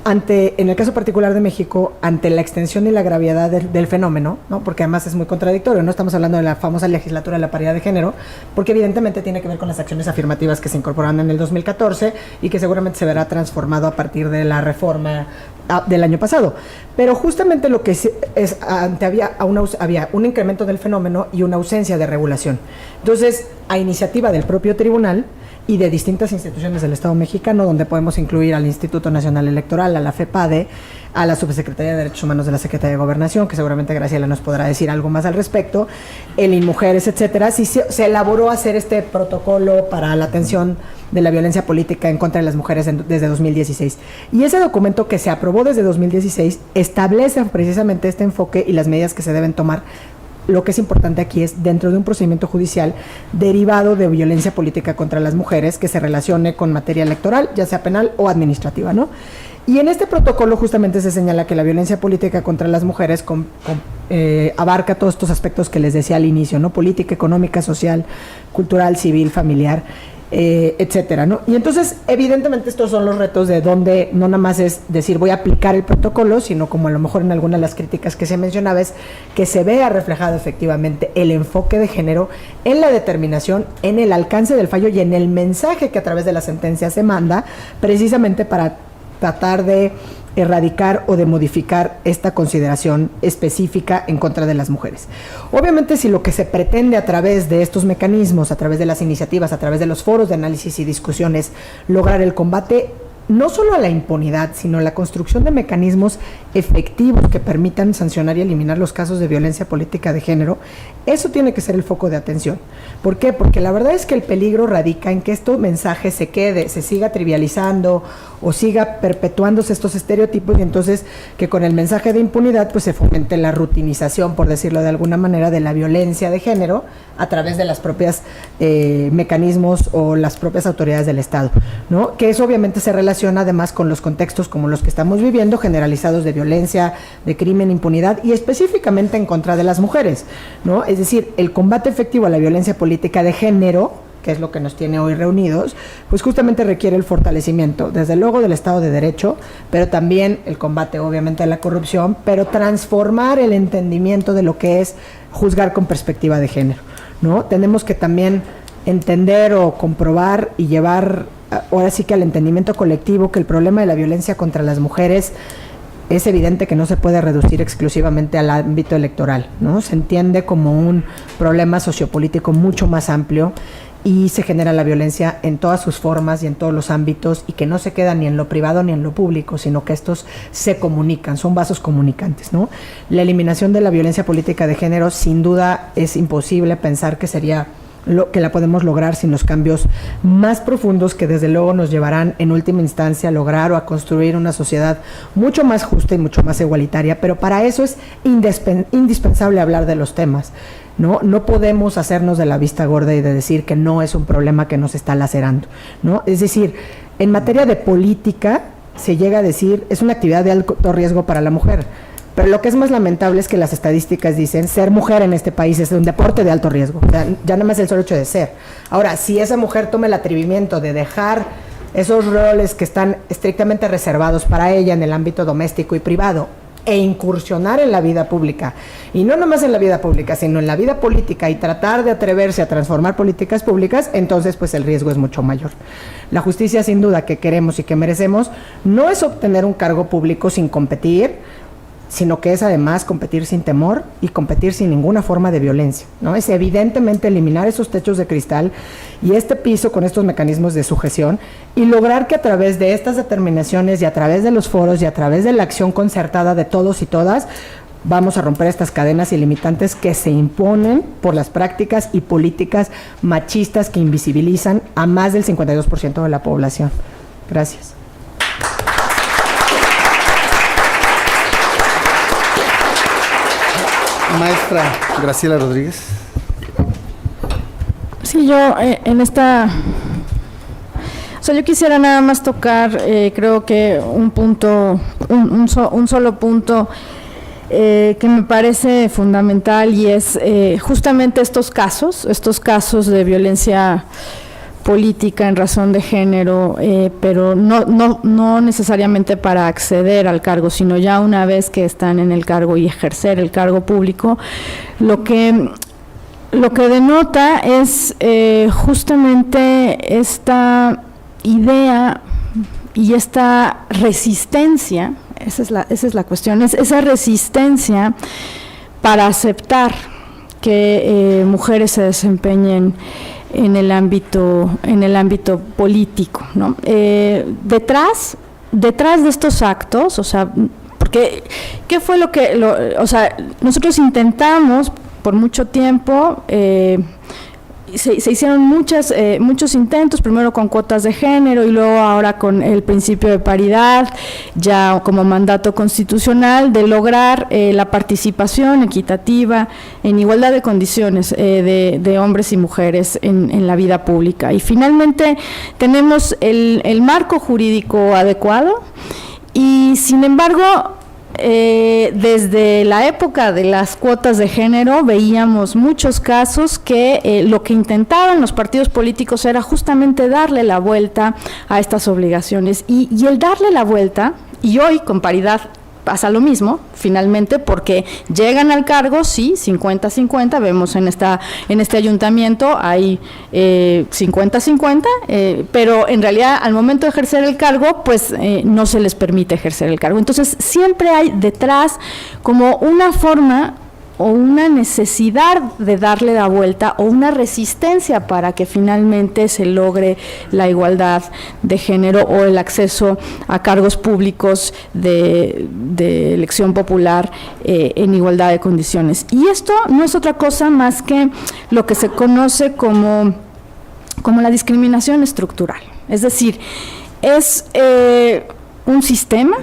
en el caso particular de México, ante la extensión y la gravedad del fenómeno, ¿no? Porque además es muy contradictorio, no estamos hablando de la famosa legislatura de la paridad de género, porque evidentemente tiene que ver con las acciones afirmativas que se incorporaron en el 2014 y que seguramente se verá transformado a partir de la reforma del año pasado. Pero justamente lo que había un incremento del fenómeno y una ausencia de regulación. Entonces, a iniciativa del propio tribunal y de distintas instituciones del Estado mexicano, donde podemos incluir al Instituto Nacional Electoral, a la FEPADE, a la Subsecretaría de Derechos Humanos de la Secretaría de Gobernación, que seguramente Graciela nos podrá decir algo más al respecto, el INMujeres, etcétera, sí se elaboró hacer este protocolo para la atención de la violencia política en contra de las mujeres desde 2016. Y ese documento que se aprobó desde 2016 establece precisamente este enfoque y las medidas que se deben tomar. Lo que es importante aquí es dentro de un procedimiento judicial derivado de violencia política contra las mujeres que se relacione con materia electoral, ya sea penal o administrativa, ¿no? Y en este protocolo justamente se señala que la violencia política contra las mujeres abarca todos estos aspectos que les decía al inicio, ¿no? Política, económica, social, cultural, civil, familiar, etcétera, ¿no? Y entonces, evidentemente, estos son los retos de donde no nada más es decir voy a aplicar el protocolo, sino como a lo mejor en algunas de las críticas que se mencionaba es que se vea reflejado efectivamente el enfoque de género en la determinación, en el alcance del fallo y en el mensaje que a través de la sentencia se manda, precisamente para tratar de erradicar o de modificar esta consideración específica en contra de las mujeres. Obviamente, si lo que se pretende a través de estos mecanismos, a través de las iniciativas, a través de los foros de análisis y discusiones, lograr el combate no solo a la impunidad, sino la construcción de mecanismos efectivos que permitan sancionar y eliminar los casos de violencia política de género, eso tiene que ser el foco de atención. ¿Por qué? Porque la verdad es que el peligro radica en que este mensaje se siga trivializando o siga perpetuándose estos estereotipos y entonces que con el mensaje de impunidad pues se fomente la rutinización, por decirlo de alguna manera, de la violencia de género a través de las propias mecanismos o las propias autoridades del Estado, ¿no? Que eso obviamente se relaciona además con los contextos como los que estamos viviendo, generalizados de violencia, de crimen, impunidad y específicamente en contra de las mujeres, ¿no? Es decir, el combate efectivo a la violencia política de género, que es lo que nos tiene hoy reunidos, pues justamente requiere el fortalecimiento, desde luego del Estado de Derecho, pero también el combate obviamente a la corrupción, pero transformar el entendimiento de lo que es juzgar con perspectiva de género, ¿no? Tenemos que también entender o comprobar y llevar ahora sí que al entendimiento colectivo que el problema de la violencia contra las mujeres es evidente que no se puede reducir exclusivamente al ámbito electoral, ¿no? Se entiende como un problema sociopolítico mucho más amplio y se genera la violencia en todas sus formas y en todos los ámbitos y que no se queda ni en lo privado ni en lo público, sino que estos se comunican, son vasos comunicantes, ¿no? La eliminación de la violencia política de género sin duda es imposible pensar que sería lo que la podemos lograr sin los cambios más profundos que desde luego nos llevarán en última instancia a lograr o a construir una sociedad mucho más justa y mucho más igualitaria, pero para eso es indispensable hablar de los temas, ¿no? No podemos hacernos de la vista gorda y de decir que no es un problema que nos está lacerando, ¿no? Es decir, en materia de política se llega a decir es una actividad de alto riesgo para la mujer. Pero lo que es más lamentable es que las estadísticas dicen ser mujer en este país es un deporte de alto riesgo. O sea, ya nada más el solo hecho de ser. Ahora, si esa mujer toma el atrevimiento de dejar esos roles que están estrictamente reservados para ella en el ámbito doméstico y privado e incursionar en la vida pública, y no nomás en la vida pública, sino en la vida política, y tratar de atreverse a transformar políticas públicas, entonces pues el riesgo es mucho mayor. La justicia, sin duda, que queremos y que merecemos, no es obtener un cargo público sin competir, sino que es además competir sin temor y competir sin ninguna forma de violencia, ¿no? Es evidentemente eliminar esos techos de cristal y este piso con estos mecanismos de sujeción, y lograr que a través de estas determinaciones y a través de los foros y a través de la acción concertada de todos y todas, vamos a romper estas cadenas ilimitantes que se imponen por las prácticas y políticas machistas que invisibilizan a más del 52% de la población. Gracias. Maestra Graciela Rodríguez. Sí, yo en esta... O sea, yo quisiera nada más tocar, creo que un punto, un solo punto que me parece fundamental, y es justamente estos casos de violencia política en razón de género, pero no necesariamente para acceder al cargo, sino ya una vez que están en el cargo y ejercer el cargo público, lo que denota es justamente esta idea y esta resistencia, esa es la cuestión, es esa resistencia para aceptar que mujeres se desempeñen en el ámbito político, ¿no? Detrás de estos actos, o sea, porque ¿qué fue o sea, nosotros intentamos por mucho tiempo, se hicieron muchos intentos, primero con cuotas de género y luego ahora con el principio de paridad, ya como mandato constitucional, de lograr la participación equitativa en igualdad de condiciones de hombres y mujeres en la vida pública. Y finalmente tenemos el marco jurídico adecuado, y sin embargo, desde la época de las cuotas de género veíamos muchos casos que lo que intentaban los partidos políticos era justamente darle la vuelta a estas obligaciones, y el darle la vuelta, y hoy con paridad pasa lo mismo, finalmente, porque llegan al cargo, sí, 50-50, vemos en este ayuntamiento hay 50-50, pero en realidad al momento de ejercer el cargo, pues no se les permite ejercer el cargo. Entonces siempre hay detrás como una forma o una necesidad de darle la vuelta, o una resistencia para que finalmente se logre la igualdad de género o el acceso a cargos públicos de elección popular en igualdad de condiciones. Y esto no es otra cosa más que lo que se conoce como la discriminación estructural. Es decir, es un sistema,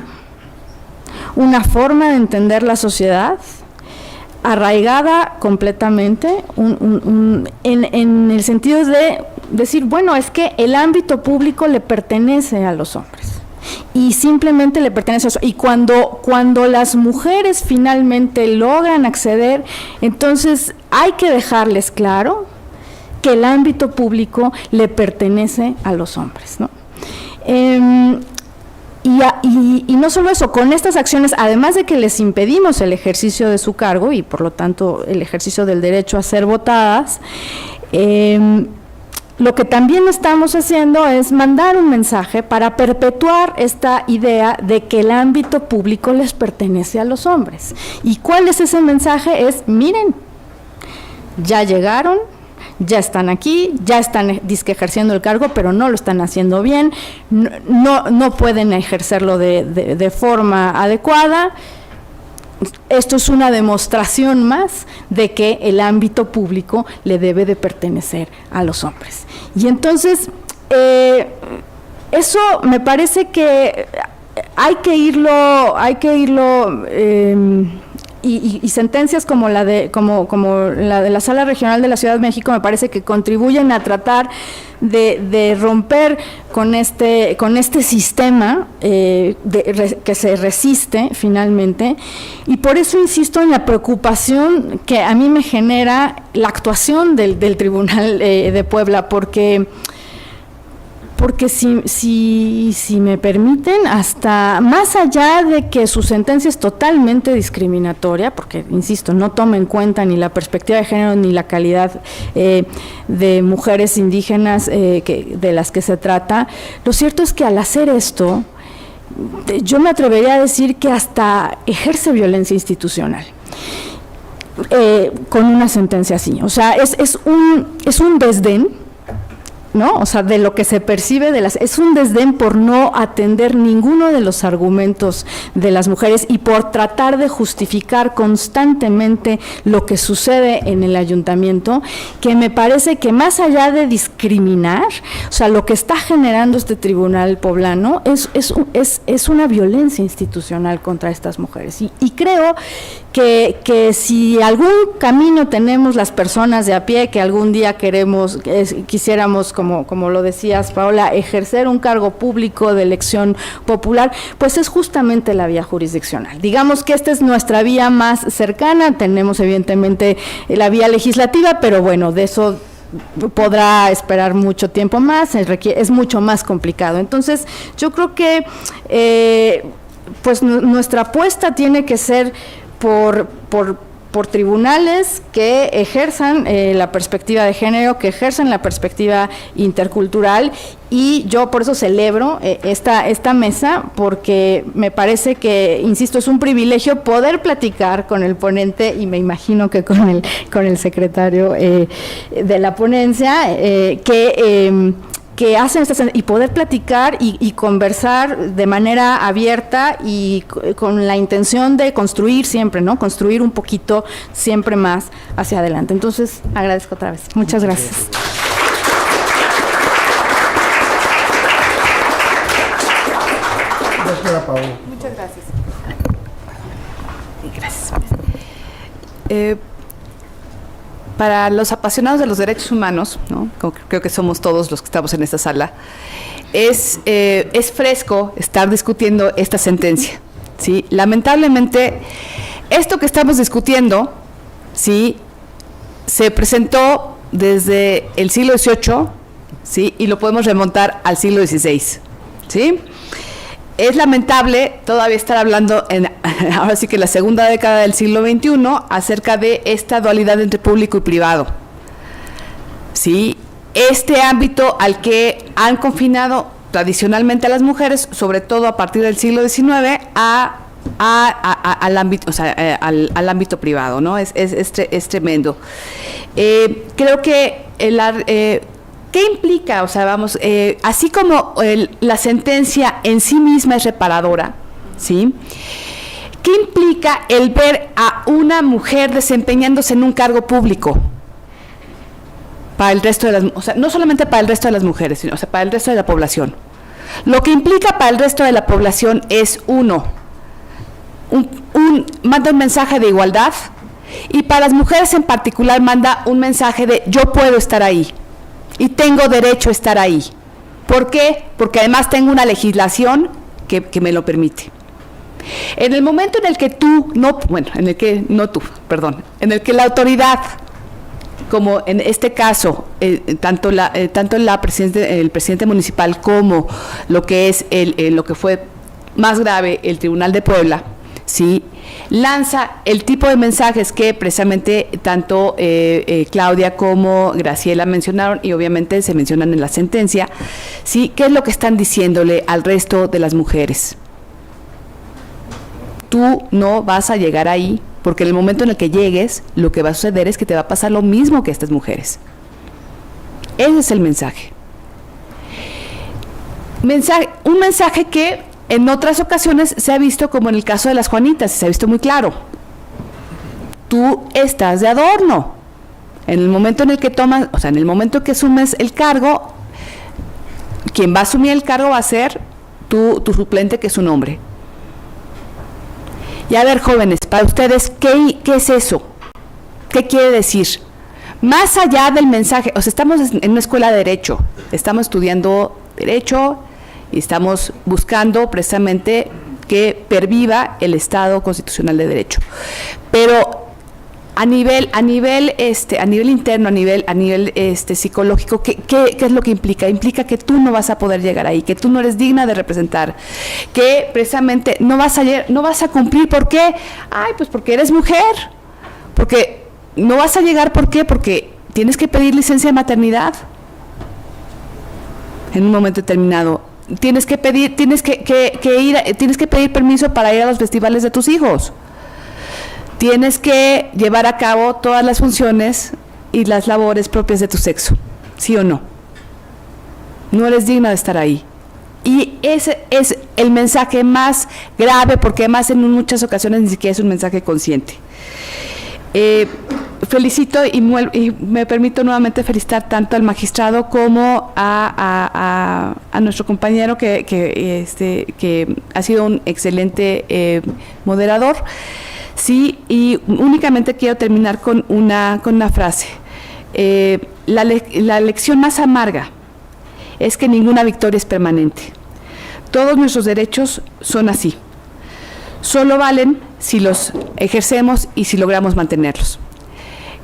una forma de entender la sociedad arraigada completamente en el sentido de decir, bueno, es que el ámbito público le pertenece a los hombres y simplemente le pertenece a eso. Y cuando las mujeres finalmente logran acceder, entonces hay que dejarles claro que el ámbito público le pertenece a los hombres, ¿no? Y no solo eso, con estas acciones, además de que les impedimos el ejercicio de su cargo y por lo tanto el ejercicio del derecho a ser votadas, lo que también estamos haciendo es mandar un mensaje para perpetuar esta idea de que el ámbito público les pertenece a los hombres. ¿Y cuál es ese mensaje? Es, miren, ya llegaron, ya están aquí, ya están dizque ejerciendo el cargo, pero no lo están haciendo bien, no pueden ejercerlo de forma adecuada. Esto es una demostración más de que el ámbito público le debe de pertenecer a los hombres. Y entonces, eso me parece que hay que irlo y sentencias como la de la Sala Regional de la Ciudad de México me parece que contribuyen a tratar de romper con este sistema que se resiste finalmente, y por eso insisto en la preocupación que a mí me genera la actuación del Tribunal de Puebla, porque porque si me permiten, hasta más allá de que su sentencia es totalmente discriminatoria, porque, insisto, no toma en cuenta ni la perspectiva de género ni la calidad de mujeres indígenas de las que se trata, lo cierto es que al hacer esto, yo me atrevería a decir que hasta ejerce violencia institucional. Con una sentencia así, o sea, es un desdén, ¿no? O sea, de lo que se percibe es un desdén por no atender ninguno de los argumentos de las mujeres y por tratar de justificar constantemente lo que sucede en el ayuntamiento, que me parece que más allá de discriminar, o sea, lo que está generando este tribunal poblano es una violencia institucional contra estas mujeres. Y creo que si algún camino tenemos las personas de a pie, que algún día quisiéramos, como lo decías, Paola, ejercer un cargo público de elección popular, pues es justamente la vía jurisdiccional. Digamos que esta es nuestra vía más cercana, tenemos evidentemente la vía legislativa, pero bueno, de eso podrá esperar mucho tiempo más, es mucho más complicado. Entonces, yo creo que pues nuestra apuesta tiene que ser por tribunales que ejerzan la perspectiva de género, que ejerzan la perspectiva intercultural, y yo por eso celebro esta mesa, porque me parece que, insisto, es un privilegio poder platicar con el ponente, y me imagino que con el secretario de la ponencia, que hacen y poder platicar y conversar de manera abierta y con la intención de construir siempre, ¿no? Construir un poquito siempre más hacia adelante. Entonces, agradezco otra vez. Muchas gracias. Muchas gracias. Gracias. Para los apasionados de los derechos humanos, ¿no? Creo que somos todos los que estamos en esta sala, es fresco estar discutiendo esta sentencia, ¿sí? Lamentablemente, esto que estamos discutiendo, ¿sí?, se presentó desde el siglo XVIII, ¿sí?, y lo podemos remontar al siglo XVI, ¿sí? Es lamentable todavía estar hablando ahora sí que la segunda década del siglo XXI acerca de esta dualidad entre público y privado. ¿Sí? Este ámbito al que han confinado tradicionalmente a las mujeres, sobre todo a partir del siglo XIX, al ámbito, o sea, al ámbito privado, ¿no? Es tremendo. Creo que ¿qué implica? O sea, vamos, así como la sentencia en sí misma es reparadora, ¿sí? ¿Qué implica el ver a una mujer desempeñándose en un cargo público? Para el resto de las, o sea, no solamente para el resto de las mujeres, sino, o sea, para el resto de la población. Lo que implica para el resto de la población es, manda un mensaje de igualdad, y para las mujeres en particular manda un mensaje de yo puedo estar ahí. Y tengo derecho a estar ahí. ¿Por qué? Porque además tengo una legislación que me lo permite. En el momento en el que en el que la autoridad, como en este caso, tanto el presidente municipal como lo que es lo que fue más grave, el Tribunal de Puebla, ¿sí?, lanza el tipo de mensajes que precisamente tanto Claudia como Graciela mencionaron, y obviamente se mencionan en la sentencia, ¿sí? ¿Qué es lo que están diciéndole al resto de las mujeres? Tú no vas a llegar ahí, porque en el momento en el que llegues, lo que va a suceder es que te va a pasar lo mismo que a estas mujeres. Ese es el mensaje. Un mensaje que en otras ocasiones se ha visto, como en el caso de las Juanitas, se ha visto muy claro. Tú estás de adorno. En el momento en el que tomas, o sea, en el momento que asumes el cargo, quien va a asumir el cargo va a ser tu suplente, que es un hombre. Y a ver, jóvenes, para ustedes, ¿qué es eso? ¿Qué quiere decir? Más allá del mensaje, o sea, estamos en una escuela de Derecho, estamos estudiando Derecho, y estamos buscando precisamente que perviva el Estado constitucional de derecho. Pero a nivel interno, a nivel psicológico, ¿qué es lo que implica? Implica que tú no vas a poder llegar ahí, que tú no eres digna de representar, que precisamente no vas a cumplir. ¿Por qué? Pues porque eres mujer, porque no vas a llegar. ¿Por qué? Porque tienes que pedir licencia de maternidad en un momento determinado. Tienes que pedir permiso para ir a los festivales de tus hijos. Tienes que llevar a cabo todas las funciones y las labores propias de tu sexo, ¿sí o no? No eres digna de estar ahí. Y ese es el mensaje más grave, porque además en muchas ocasiones ni siquiera es un mensaje consciente. Felicito y me permito nuevamente felicitar tanto al magistrado como a nuestro compañero que ha sido un excelente moderador. Sí, y únicamente quiero terminar con una frase. La lección más amarga es que ninguna victoria es permanente. Todos nuestros derechos son así. Solo valen si los ejercemos y si logramos mantenerlos.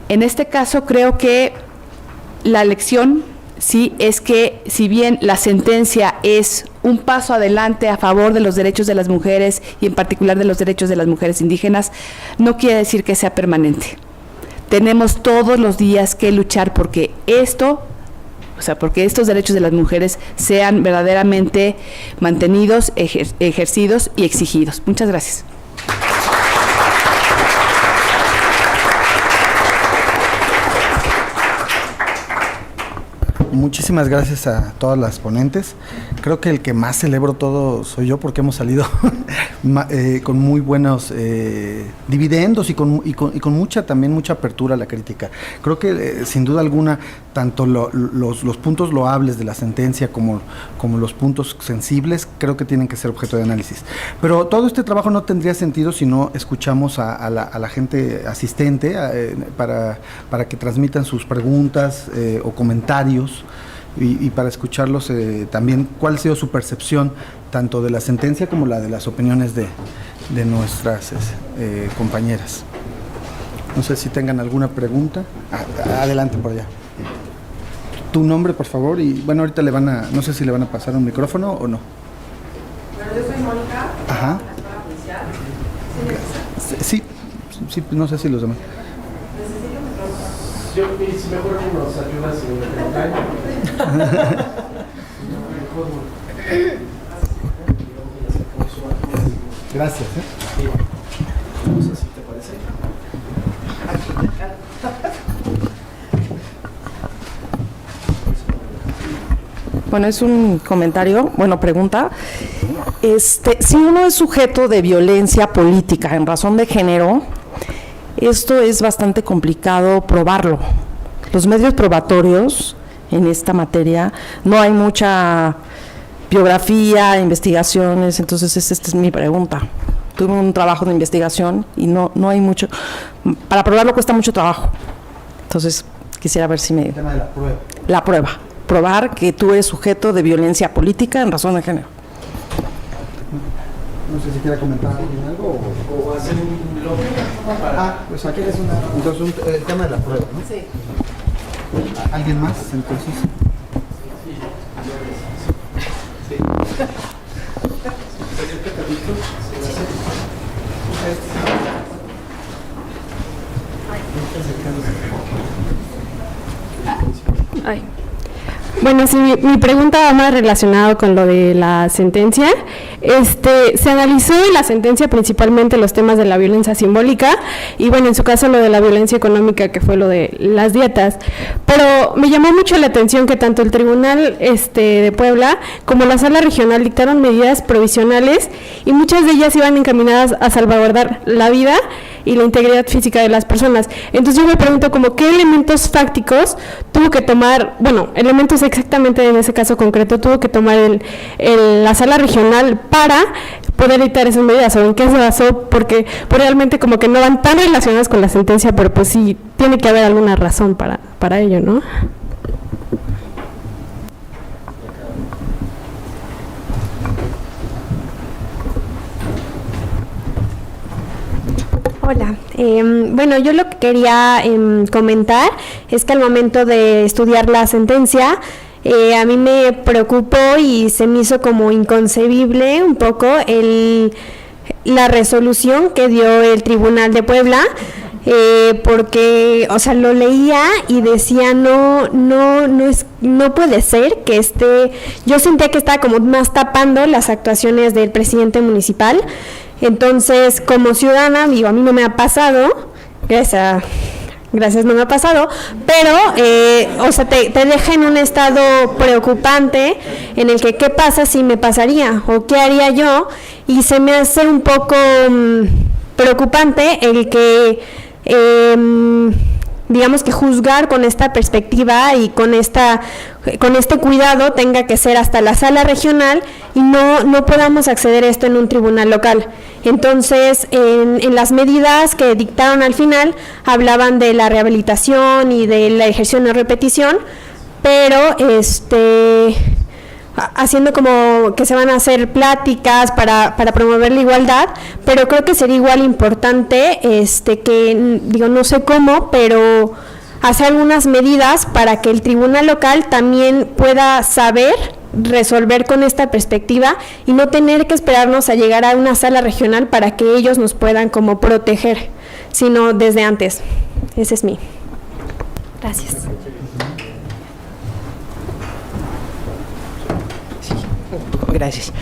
En este caso creo que la lección sí es que, si bien la sentencia es un paso adelante a favor de los derechos de las mujeres y en particular de los derechos de las mujeres indígenas, no quiere decir que sea permanente. Tenemos todos los días que luchar porque porque estos derechos de las mujeres sean verdaderamente mantenidos, ejercidos y exigidos. Muchas gracias. Muchísimas gracias a todas las ponentes. Creo que el que más celebro todo soy yo, porque hemos salido con muy buenos dividendos y con mucha apertura a la crítica. Creo que sin duda alguna tanto los puntos loables de la sentencia como los puntos sensibles creo que tienen que ser objeto de análisis. Pero todo este trabajo no tendría sentido si no escuchamos a la gente asistente para que transmitan sus preguntas o comentarios. Y para escucharlos también cuál ha sido su percepción tanto de la sentencia como la de las opiniones de nuestras compañeras. No sé si tengan alguna pregunta. Adelante por allá. Tu nombre, por favor, y bueno, ahorita no sé si le van a pasar un micrófono o no. Bueno, yo soy Mónica. Ajá. Sí, no sé si los demás. Yo, si mejor nos ayudas en el Gracias. No sé si te parece. Bueno, es un comentario, pregunta. Si uno es sujeto de violencia política en razón de género, esto es bastante complicado probarlo. Los medios probatorios en esta materia, no hay mucha biografía, investigaciones, entonces esta es mi pregunta. Tuve un trabajo de investigación y no hay mucho, para probarlo cuesta mucho trabajo. Entonces, quisiera ver si me... El tema de la prueba. La prueba. Probar que tú eres sujeto de violencia política en razón de género. No sé si quiera comentar algo o hacer un blog para... pues aquí es entonces el tema de la prueba, ¿no? Sí. ¿Alguien más, entonces? Sí. Ay. Bueno, sí, mi pregunta va más relacionada con lo de la sentencia. Se analizó en la sentencia principalmente los temas de la violencia simbólica y bueno, en su caso lo de la violencia económica, que fue lo de las dietas. Pero me llamó mucho la atención que tanto el Tribunal de Puebla como la Sala Regional dictaron medidas provisionales y muchas de ellas iban encaminadas a salvaguardar la vida y la integridad física de las personas. Entonces yo me pregunto como qué elementos fácticos tuvo que tomar, elementos exactamente en ese caso concreto tuvo que tomar la Sala Regional para poder dictar esas medidas, o en qué se basó, porque realmente como que no van tan relacionadas con la sentencia, pero pues sí, tiene que haber alguna razón para ello, ¿no? Hola, bueno, yo lo que quería comentar es que al momento de estudiar la sentencia, a mí me preocupó y se me hizo como inconcebible un poco la resolución que dio el Tribunal de Puebla, porque, o sea, lo leía y decía no puede ser que yo sentía que estaba como más tapando las actuaciones del presidente municipal. Entonces, como ciudadana, digo, a mí no me ha pasado, gracias no me ha pasado, pero, o sea, te deja en un estado preocupante en el que qué pasa si me pasaría o qué haría yo, y se me hace un poco preocupante el que, digamos que juzgar con esta perspectiva y con este cuidado tenga que ser hasta la sala regional y no podamos acceder a esto en un tribunal local. Entonces, en las medidas que dictaron al final, hablaban de la rehabilitación y de la ejercicio de repetición, pero haciendo como que se van a hacer pláticas para promover la igualdad, pero creo que sería igual importante que, digo, no sé cómo, pero hacer algunas medidas para que el tribunal local también pueda saber resolver con esta perspectiva y no tener que esperarnos a llegar a una sala regional para que ellos nos puedan como proteger, sino desde antes. Ese es Gracias. Gracias.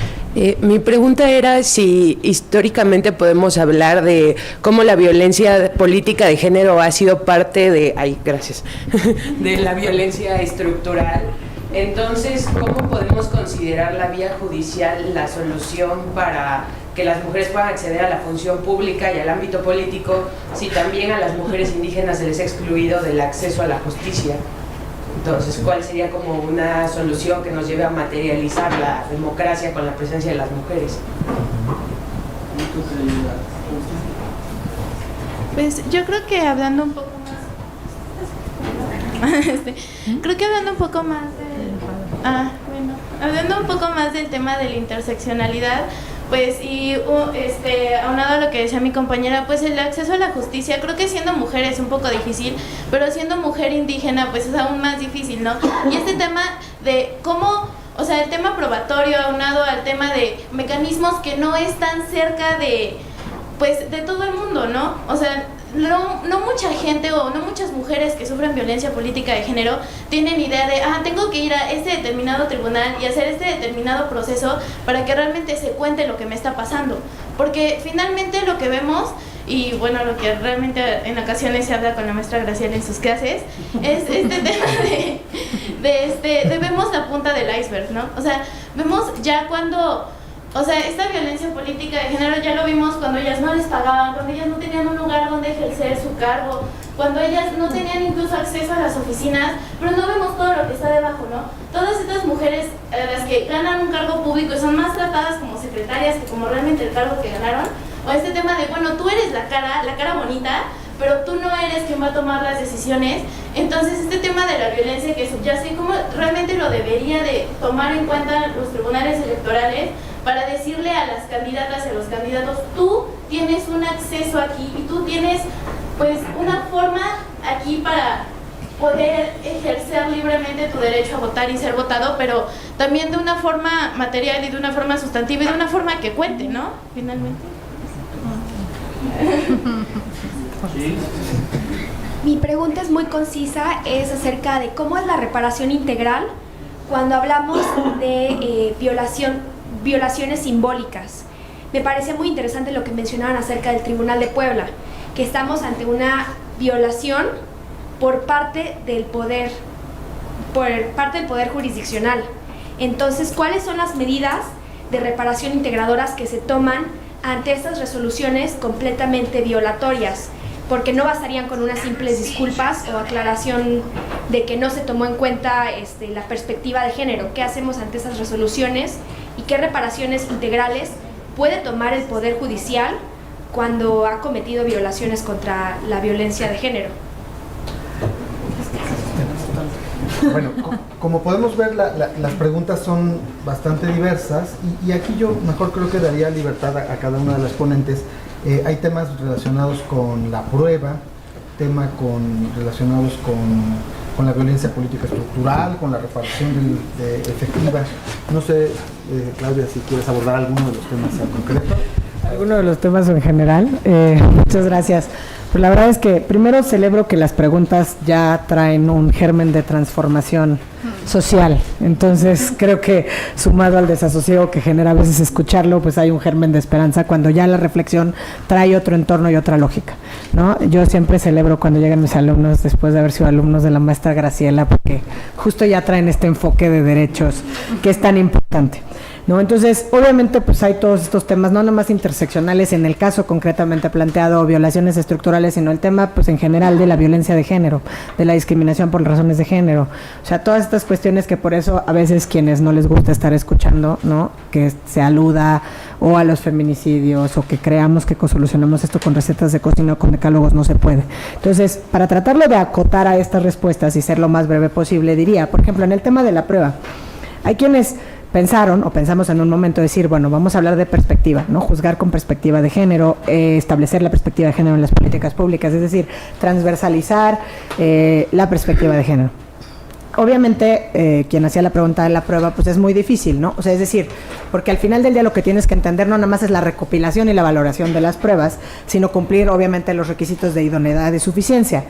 Mi pregunta era si históricamente podemos hablar de cómo la violencia política de género ha sido parte de la violencia estructural. Entonces, ¿cómo podemos considerar la vía judicial la solución para que las mujeres puedan acceder a la función pública y al ámbito político si también a las mujeres indígenas se les ha excluido del acceso a la justicia? Entonces, ¿cuál sería como una solución que nos lleve a materializar la democracia con la presencia de las mujeres? Pues yo creo que hablando un poco más, hablando un poco más del tema de la interseccionalidad, pues y aunado a lo que decía mi compañera, pues el acceso a la justicia, creo que siendo mujer es un poco difícil, pero siendo mujer indígena pues es aún más difícil, ¿no? Y este tema de cómo, o sea, el tema probatorio aunado al tema de mecanismos que no están cerca de todo el mundo, ¿no? O sea, no mucha gente o no muchas mujeres que sufren violencia política de género tienen idea de, tengo que ir a este determinado tribunal y hacer este determinado proceso para que realmente se cuente lo que me está pasando. Porque finalmente lo que vemos, y bueno, lo que realmente en ocasiones se habla con la maestra Graciela en sus clases, es este tema de vemos la punta del iceberg, ¿no? O sea, vemos ya cuando... O sea, esta violencia política de género ya lo vimos cuando ellas no les pagaban, cuando ellas no tenían un lugar donde ejercer su cargo, cuando ellas no tenían incluso acceso a las oficinas, pero no vemos todo lo que está debajo, ¿no? Todas estas mujeres, las que ganan un cargo público y son más tratadas como secretarias que como realmente el cargo que ganaron, o este tema de, bueno, tú eres la cara bonita, pero tú no eres quien va a tomar las decisiones. Entonces este tema de la violencia que subyace, como realmente lo debería de tomar en cuenta los tribunales electorales para decirle a las candidatas y a los candidatos, tú tienes un acceso aquí y tú tienes pues una forma aquí para poder ejercer libremente tu derecho a votar y ser votado, pero también de una forma material y de una forma sustantiva y de una forma que cuente, ¿no? Finalmente. Mi pregunta es muy concisa, es acerca de cómo es la reparación integral cuando hablamos de violaciones simbólicas. Me parece muy interesante lo que mencionaban acerca del Tribunal de Puebla, que estamos ante una violación por parte del poder jurisdiccional. Entonces, ¿cuáles son las medidas de reparación integradoras que se toman ante estas resoluciones completamente violatorias? Porque no bastarían con unas simples disculpas o aclaración de que no se tomó en cuenta la perspectiva de género. ¿Qué hacemos ante esas resoluciones y qué reparaciones integrales puede tomar el Poder Judicial cuando ha cometido violaciones contra la violencia de género? Bueno, como podemos ver, las preguntas son bastante diversas y aquí yo mejor creo que daría libertad a cada una de las ponentes Hay temas relacionados con la prueba, relacionados con la violencia política estructural, con la reparación efectiva. No sé, Claudia, si quieres abordar alguno de los temas en concreto. Alguno de los temas en general. Muchas gracias. Pues la verdad es que primero celebro que las preguntas ya traen un germen de transformación social. Entonces creo que sumado al desasosiego que genera a veces escucharlo, pues hay un germen de esperanza cuando ya la reflexión trae otro entorno y otra lógica, ¿no? Yo siempre celebro cuando llegan mis alumnos después de haber sido alumnos de la maestra Graciela, porque justo ya traen este enfoque de derechos que es tan importante, ¿no? Entonces, obviamente, pues hay todos estos temas, no nomás interseccionales en el caso concretamente planteado, violaciones estructurales, sino el tema, pues en general, de la violencia de género, de la discriminación por razones de género. O sea, todas estas cuestiones que por eso a veces quienes no les gusta estar escuchando, ¿no? Que se aluda o a los feminicidios o que creamos que solucionamos esto con recetas de cocina o con decálogos, no se puede. Entonces, para tratarlo de acotar a estas respuestas y ser lo más breve posible, diría, por ejemplo, en el tema de la prueba, hay quienes pensaron o pensamos en un momento decir, bueno, vamos a hablar de perspectiva, ¿no? Juzgar con perspectiva de género, establecer la perspectiva de género en las políticas públicas, es decir, transversalizar la perspectiva de género. Obviamente, quien hacía la pregunta de la prueba, pues es muy difícil, ¿no? O sea, es decir, porque al final del día lo que tienes que entender no nada más es la recopilación y la valoración de las pruebas, sino cumplir, obviamente, los requisitos de idoneidad y suficiencia.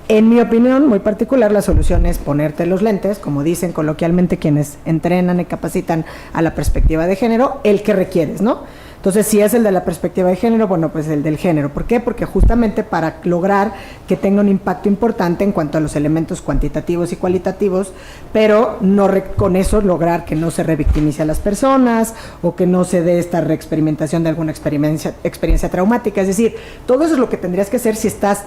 En mi opinión muy particular, la solución es ponerte los lentes, como dicen coloquialmente quienes entrenan y capacitan a la perspectiva de género, el que requieres, ¿no? Entonces, si es el de la perspectiva de género, bueno, pues el del género. ¿Por qué? Porque justamente para lograr que tenga un impacto importante en cuanto a los elementos cuantitativos y cualitativos, pero no con eso lograr que no se revictimice a las personas o que no se dé esta reexperimentación de alguna experiencia traumática. Es decir, todo eso es lo que tendrías que hacer si estás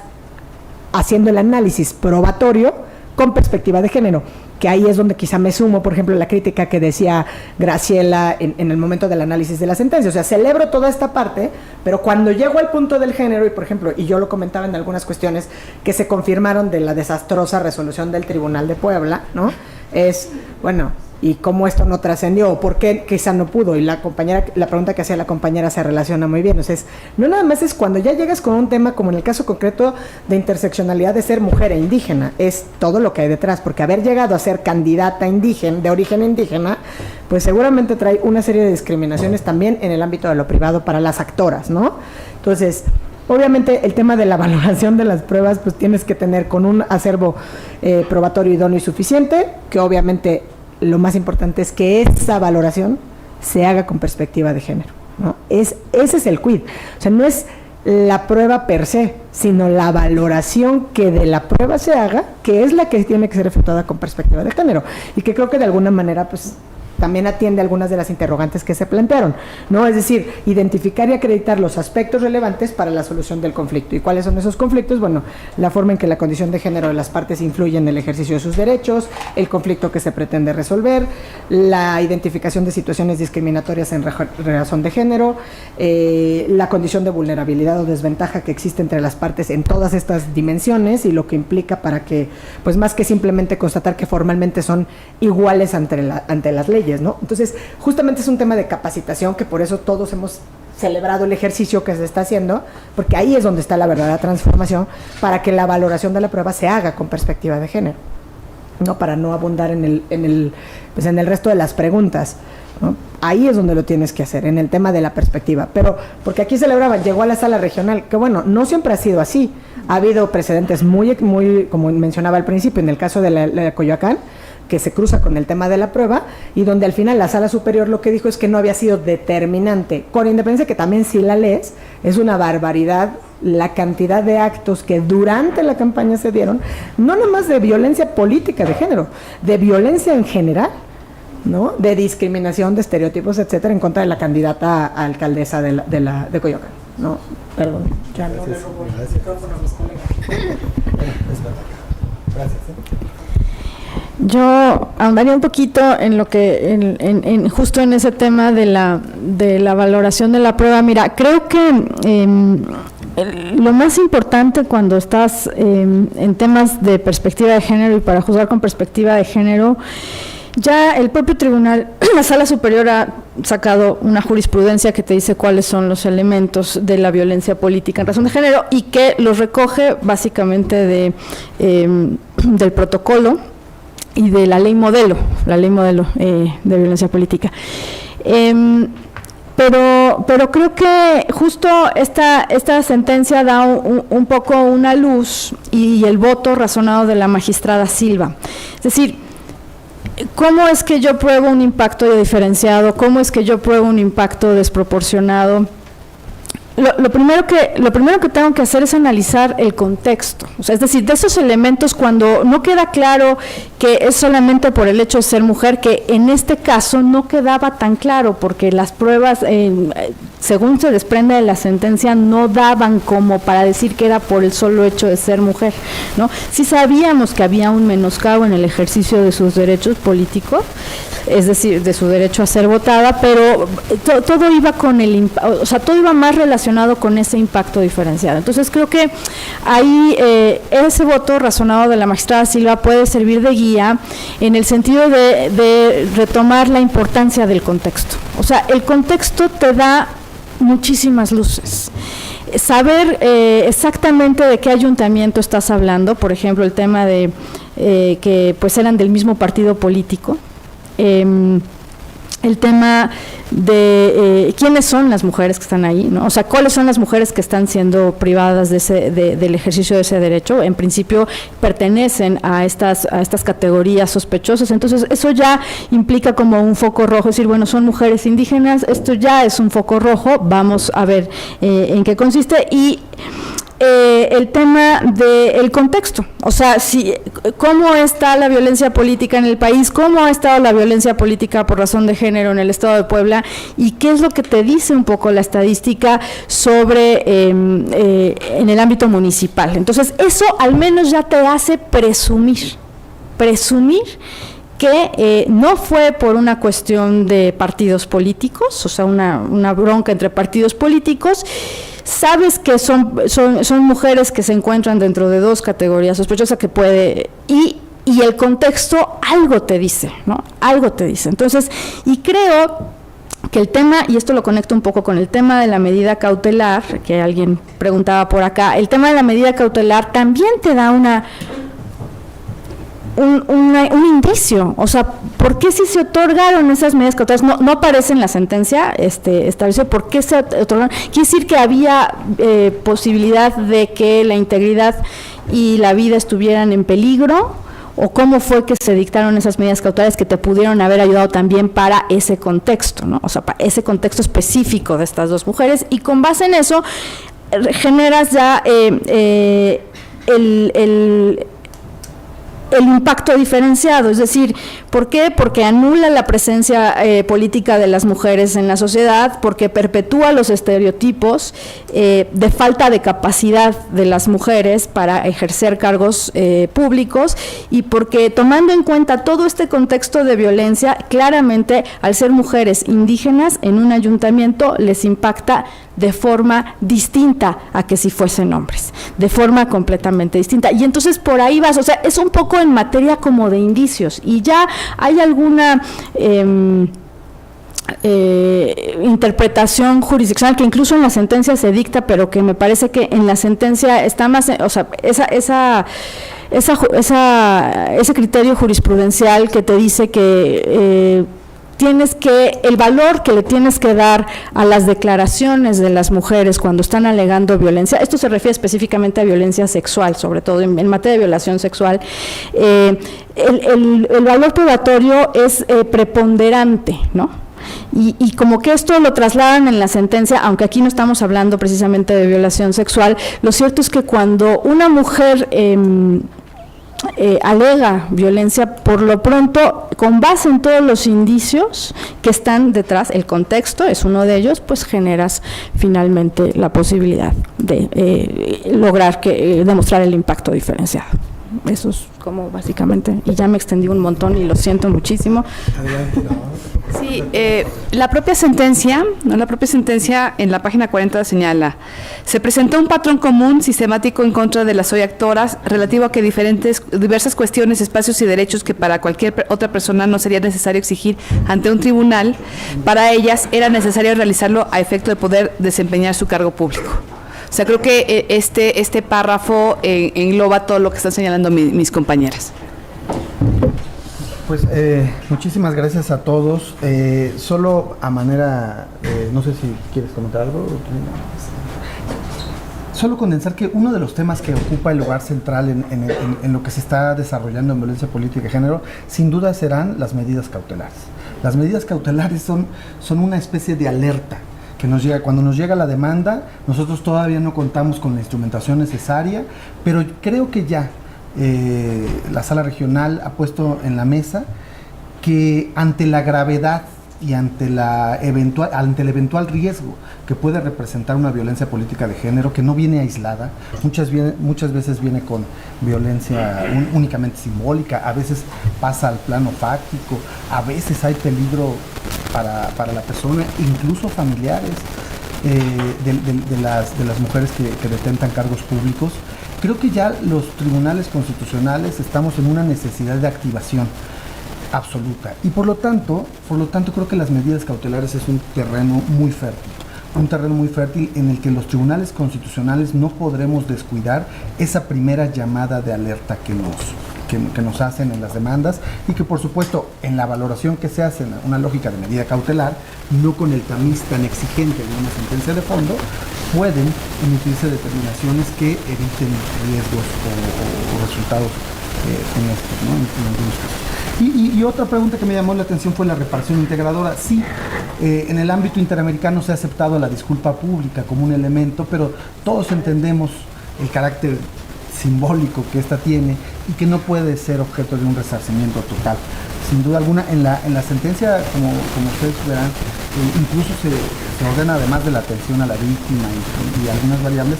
haciendo el análisis probatorio con perspectiva de género, que ahí es donde quizá me sumo, por ejemplo, la crítica que decía Graciela en el momento del análisis de la sentencia. O sea, celebro toda esta parte, pero cuando llego al punto del género, y por ejemplo, y yo lo comentaba en algunas cuestiones que se confirmaron de la desastrosa resolución del Tribunal de Puebla, ¿no? Es, bueno, y cómo esto no trascendió, o por qué quizá no pudo, y la pregunta que hacía la compañera se relaciona muy bien. O sea, no nada más es cuando ya llegas con un tema como en el caso concreto de interseccionalidad de ser mujer e indígena, es todo lo que hay detrás, porque haber llegado a ser candidata indígena, de origen indígena, pues seguramente trae una serie de discriminaciones también en el ámbito de lo privado para las actoras, ¿no? Entonces, obviamente el tema de la valoración de las pruebas, pues tienes que tener con un acervo probatorio idóneo y suficiente, que obviamente lo más importante es que esa valoración se haga con perspectiva de género, ¿no? Ese es el quid. O sea, no es la prueba per se, sino la valoración que de la prueba se haga, que es la que tiene que ser efectuada con perspectiva de género, y que creo que de alguna manera, pues, también atiende algunas de las interrogantes que se plantearon, ¿no? Es decir, identificar y acreditar los aspectos relevantes para la solución del conflicto. ¿Y cuáles son esos conflictos? Bueno, la forma en que la condición de género de las partes influye en el ejercicio de sus derechos, el conflicto que se pretende resolver, la identificación de situaciones discriminatorias en razón de género, la condición de vulnerabilidad o desventaja que existe entre las partes en todas estas dimensiones y lo que implica para que, pues más que simplemente constatar que formalmente son iguales ante las leyes, ¿no? Entonces, justamente es un tema de capacitación que por eso todos hemos celebrado el ejercicio que se está haciendo, porque ahí es donde está la verdadera transformación, para que la valoración de la prueba se haga con perspectiva de género, ¿no? Para no abundar en el resto de las preguntas, ¿no? Ahí es donde lo tienes que hacer, en el tema de la perspectiva. Pero, porque aquí celebraban, llegó a la sala regional, que bueno, no siempre ha sido así. Ha habido precedentes muy, como mencionaba al principio, en el caso de la de Coyoacán, que se cruza con el tema de la prueba, y donde al final la sala superior lo que dijo es que no había sido determinante, con independencia que también si la lees, es una barbaridad la cantidad de actos que durante la campaña se dieron, no nada más de violencia política de género, de violencia en general, ¿no? De discriminación, de estereotipos, etcétera, en contra de la candidata a alcaldesa de Coyoacán, ¿no? Perdón, ya no le robo el micrófono a mis colegas. Gracias. Yo ahondaría un poquito en lo que, justo en ese tema de la valoración de la prueba. Mira, creo que lo más importante cuando estás en temas de perspectiva de género y para juzgar con perspectiva de género Ya el propio tribunal, la Sala Superior ha sacado una jurisprudencia que te dice cuáles son los elementos de la violencia política en razón de género y que los recoge básicamente del protocolo y de la ley modelo de violencia política. Pero creo que justo esta sentencia da un poco una luz y el voto razonado de la magistrada Silva. Es decir, ¿cómo es que yo pruebo un impacto diferenciado? ¿Cómo es que yo pruebo un impacto desproporcionado? Lo primero que tengo que hacer es analizar el contexto, o sea, es decir, de esos elementos cuando no queda claro que es solamente por el hecho de ser mujer, que en este caso no quedaba tan claro porque las pruebas, según se desprende de la sentencia, no daban como para decir que era por el solo hecho de ser mujer, ¿no? Sí sabíamos que había un menoscabo en el ejercicio de sus derechos políticos, es decir, de su derecho a ser votada, pero todo iba todo iba más relacionado con ese impacto diferenciado. Entonces creo que ahí ese voto razonado de la magistrada Silva puede servir de guía en el sentido de retomar la importancia del contexto. O sea, el contexto te da muchísimas luces. Saber exactamente de qué ayuntamiento estás hablando, por ejemplo, el tema de que pues eran del mismo partido político, el tema de quiénes son las mujeres que están ahí, ¿no? O sea, cuáles son las mujeres que están siendo privadas del ejercicio de ese derecho. En principio pertenecen a estas categorías sospechosas, entonces eso ya implica como un foco rojo, es decir, bueno, son mujeres indígenas, esto ya es un foco rojo, vamos a ver en qué consiste. Y el tema del contexto, o sea, cómo está la violencia política en el país, cómo ha estado la violencia política por razón de género en el estado de Puebla y qué es lo que te dice un poco la estadística sobre en el ámbito municipal. Entonces, eso al menos ya te hace presumir que no fue por una cuestión de partidos políticos, o sea, una bronca entre partidos políticos. Sabes que son mujeres que se encuentran dentro de dos categorías sospechosas que puede, y el contexto algo te dice, ¿no? Algo te dice. Entonces, y creo que el tema, y esto lo conecto un poco con el tema de la medida cautelar, que alguien preguntaba por acá, el tema de la medida cautelar también te da un indicio, o sea, ¿por qué si se otorgaron esas medidas cautelares? No aparece en la sentencia establece por qué se otorgaron. Quiere decir que había posibilidad de que la integridad y la vida estuvieran en peligro, o cómo fue que se dictaron esas medidas cautelares que te pudieron haber ayudado también para ese contexto, ¿no? O sea, para ese contexto específico de estas dos mujeres, y con base en eso generas ya el impacto diferenciado, es decir, ¿por qué? Porque anula la presencia política de las mujeres en la sociedad, porque perpetúa los estereotipos de falta de capacidad de las mujeres para ejercer cargos públicos, y porque tomando en cuenta todo este contexto de violencia, claramente al ser mujeres indígenas en un ayuntamiento les impacta de forma distinta a que si fuesen hombres, de forma completamente distinta. Y entonces por ahí vas, o sea, es un poco en materia como de indicios, y ya hay alguna interpretación jurisdiccional que incluso en la sentencia se dicta, pero que me parece que en la sentencia está más, o sea, ese criterio jurisprudencial que te dice que el valor que le tienes que dar a las declaraciones de las mujeres cuando están alegando violencia, esto se refiere específicamente a violencia sexual, sobre todo en materia de violación sexual, el valor probatorio es preponderante, ¿no? Y como que esto lo trasladan en la sentencia, aunque aquí no estamos hablando precisamente de violación sexual, lo cierto es que cuando una mujer alega violencia, por lo pronto, con base en todos los indicios que están detrás, el contexto es uno de ellos, pues generas finalmente la posibilidad de lograr demostrar el impacto diferenciado. Eso es como básicamente, y ya me extendí un montón y lo siento muchísimo. Adelante, no. Sí, la propia sentencia en la página 40 señala: se presentó un patrón común sistemático en contra de las hoy actoras relativo a que diversas cuestiones, espacios y derechos que para cualquier otra persona no sería necesario exigir ante un tribunal, para ellas era necesario realizarlo a efecto de poder desempeñar su cargo público. O sea, creo que este párrafo engloba todo lo que están señalando mis compañeras. Pues muchísimas gracias a todos. Solo a manera, no sé si quieres comentar algo. Solo condensar que uno de los temas que ocupa el lugar central en lo que se está desarrollando en violencia política de género, sin duda serán las medidas cautelares. Las medidas cautelares son una especie de alerta que nos llega. Cuando nos llega la demanda, nosotros todavía no contamos con la instrumentación necesaria, pero creo que ya la sala regional ha puesto en la mesa que ante la gravedad y ante el eventual riesgo que puede representar una violencia política de género, que no viene aislada, muchas veces viene con violencia únicamente simbólica, a veces pasa al plano fáctico, a veces hay peligro para la persona, incluso familiares de las mujeres que detentan cargos públicos. Creo que ya los tribunales constitucionales estamos en una necesidad de activación absoluta y por lo tanto creo que las medidas cautelares es un terreno muy fértil en el que los tribunales constitucionales no podremos descuidar esa primera llamada de alerta que nos hacen en las demandas y que por supuesto en la valoración que se hace en una lógica de medida cautelar, no con el tamiz tan exigente de una sentencia de fondo, pueden emitirse determinaciones que eviten riesgos o resultados funestos, ¿no? En algunos casos. Y otra pregunta que me llamó la atención fue la reparación integradora. Sí, en el ámbito interamericano se ha aceptado la disculpa pública como un elemento, pero todos entendemos el carácter simbólico que esta tiene y que no puede ser objeto de un resarcimiento total. Sin duda alguna, en la sentencia, como ustedes verán, incluso se ordena, además de la atención a la víctima y algunas variables,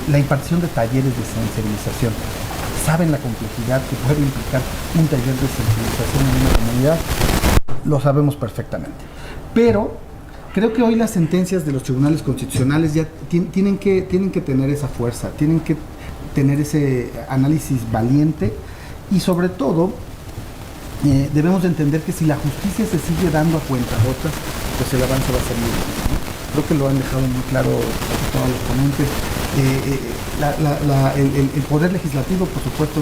la impartición de talleres de sensibilización. Saben la complejidad que puede implicar un taller de sensibilización en una comunidad, lo sabemos perfectamente. Pero creo que hoy las sentencias de los tribunales constitucionales ya tienen que tener esa fuerza, tienen que tener ese análisis valiente y sobre todo debemos de entender que si la justicia se sigue dando a cuentagotas, pues el avance va a ser muy lento, ¿no? Creo que lo han dejado muy claro todos los ponentes. El Poder Legislativo, por supuesto,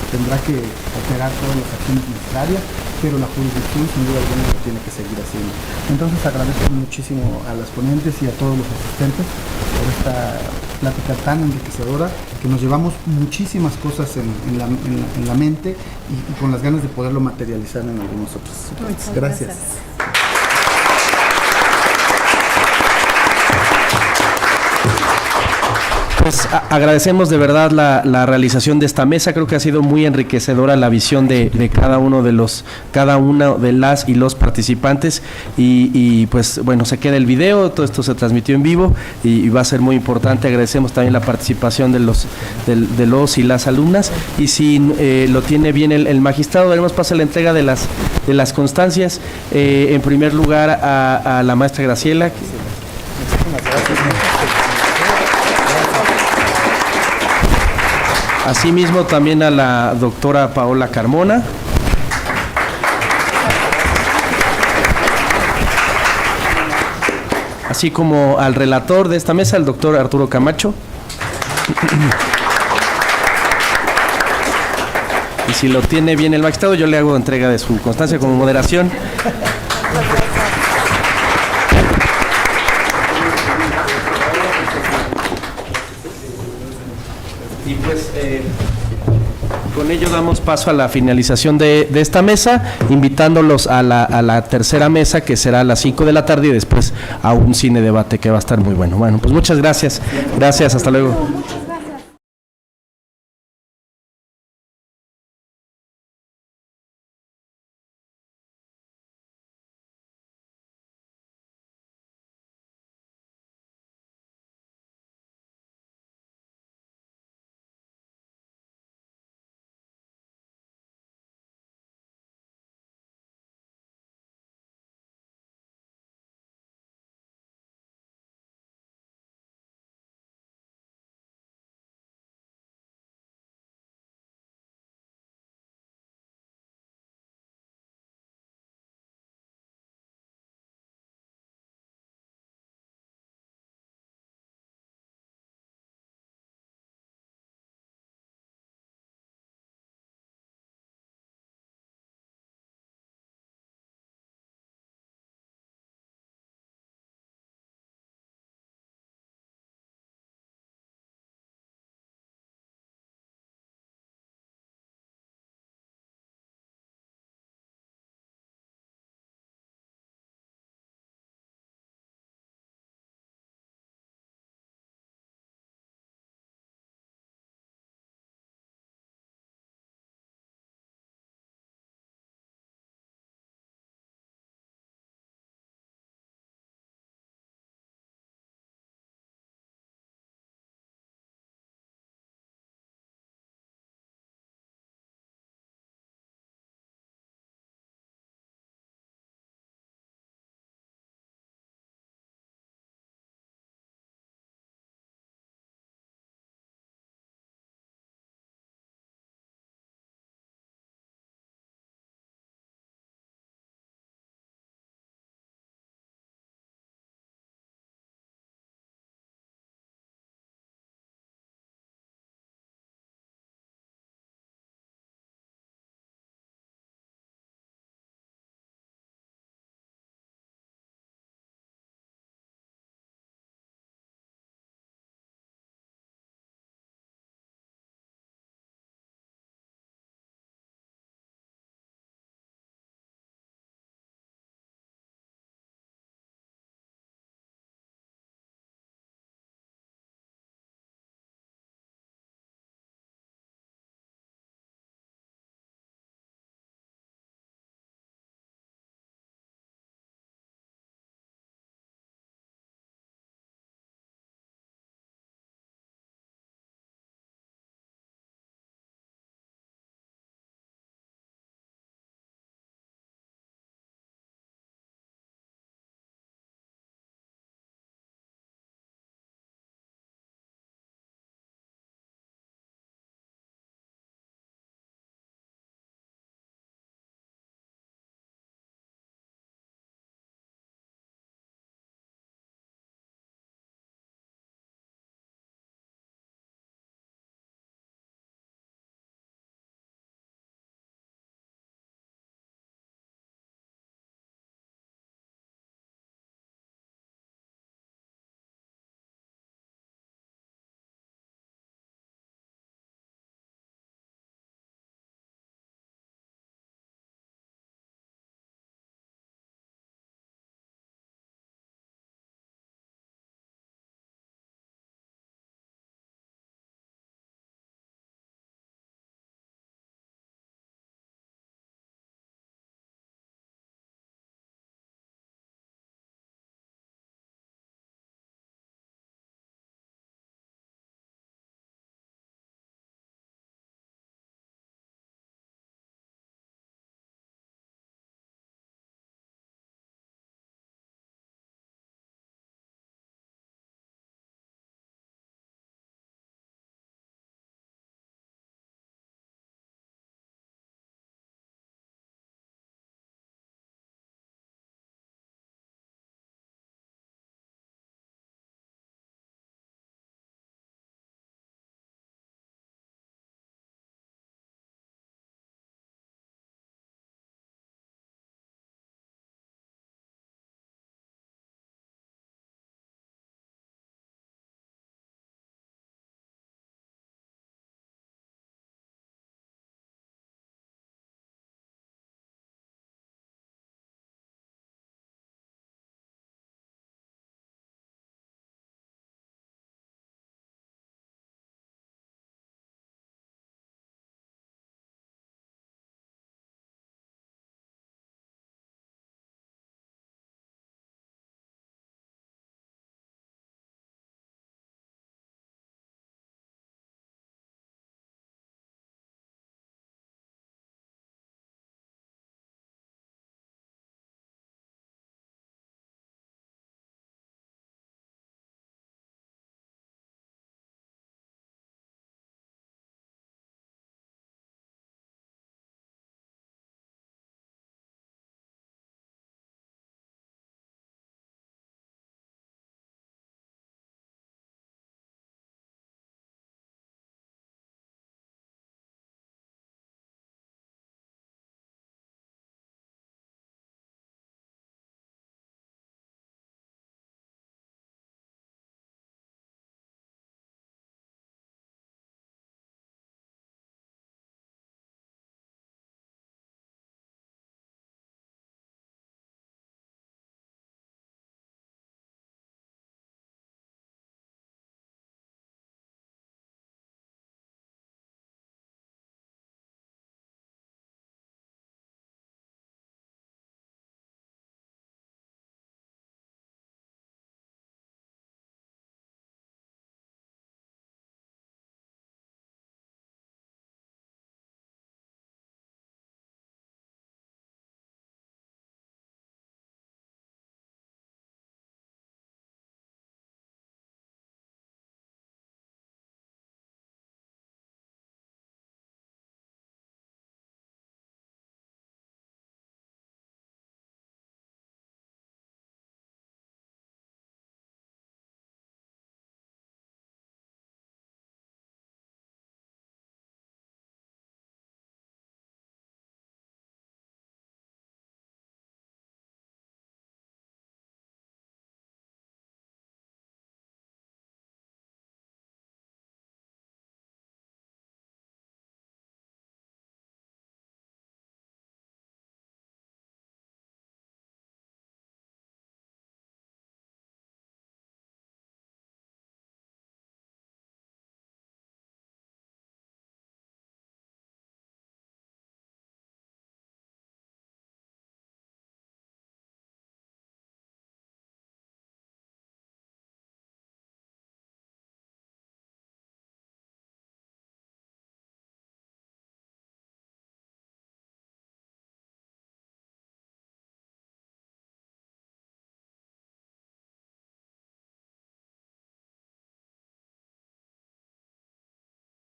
tendrá que operar todas las acciones necesarias, pero la jurisdicción sin duda alguna lo tiene que seguir haciendo. Entonces agradezco muchísimo a las ponentes y a todos los asistentes por esta plática tan enriquecedora, que nos llevamos muchísimas cosas en la mente y con las ganas de poderlo materializar en algunos otros. Gracias. Pues agradecemos de verdad la realización de esta mesa. Creo que ha sido muy enriquecedora la visión de cada una de las y los participantes y pues bueno, se queda el video, todo esto se transmitió en vivo y va a ser muy importante. Agradecemos también la participación de los y las alumnas, y si lo tiene bien el magistrado, daremos paso a la entrega de las constancias. En primer lugar a la maestra Graciela. Asimismo también a la doctora Paola Carmona. Así como al relator de esta mesa, el doctor Arturo Camacho. Y si lo tiene bien el magistrado, yo le hago entrega de su constancia como moderación. Y pues con ello damos paso a la finalización de esta mesa, invitándolos a la tercera mesa, que será a las 5 de la tarde, y después a un cine debate que va a estar muy bueno. Bueno, pues muchas gracias. Gracias, hasta luego.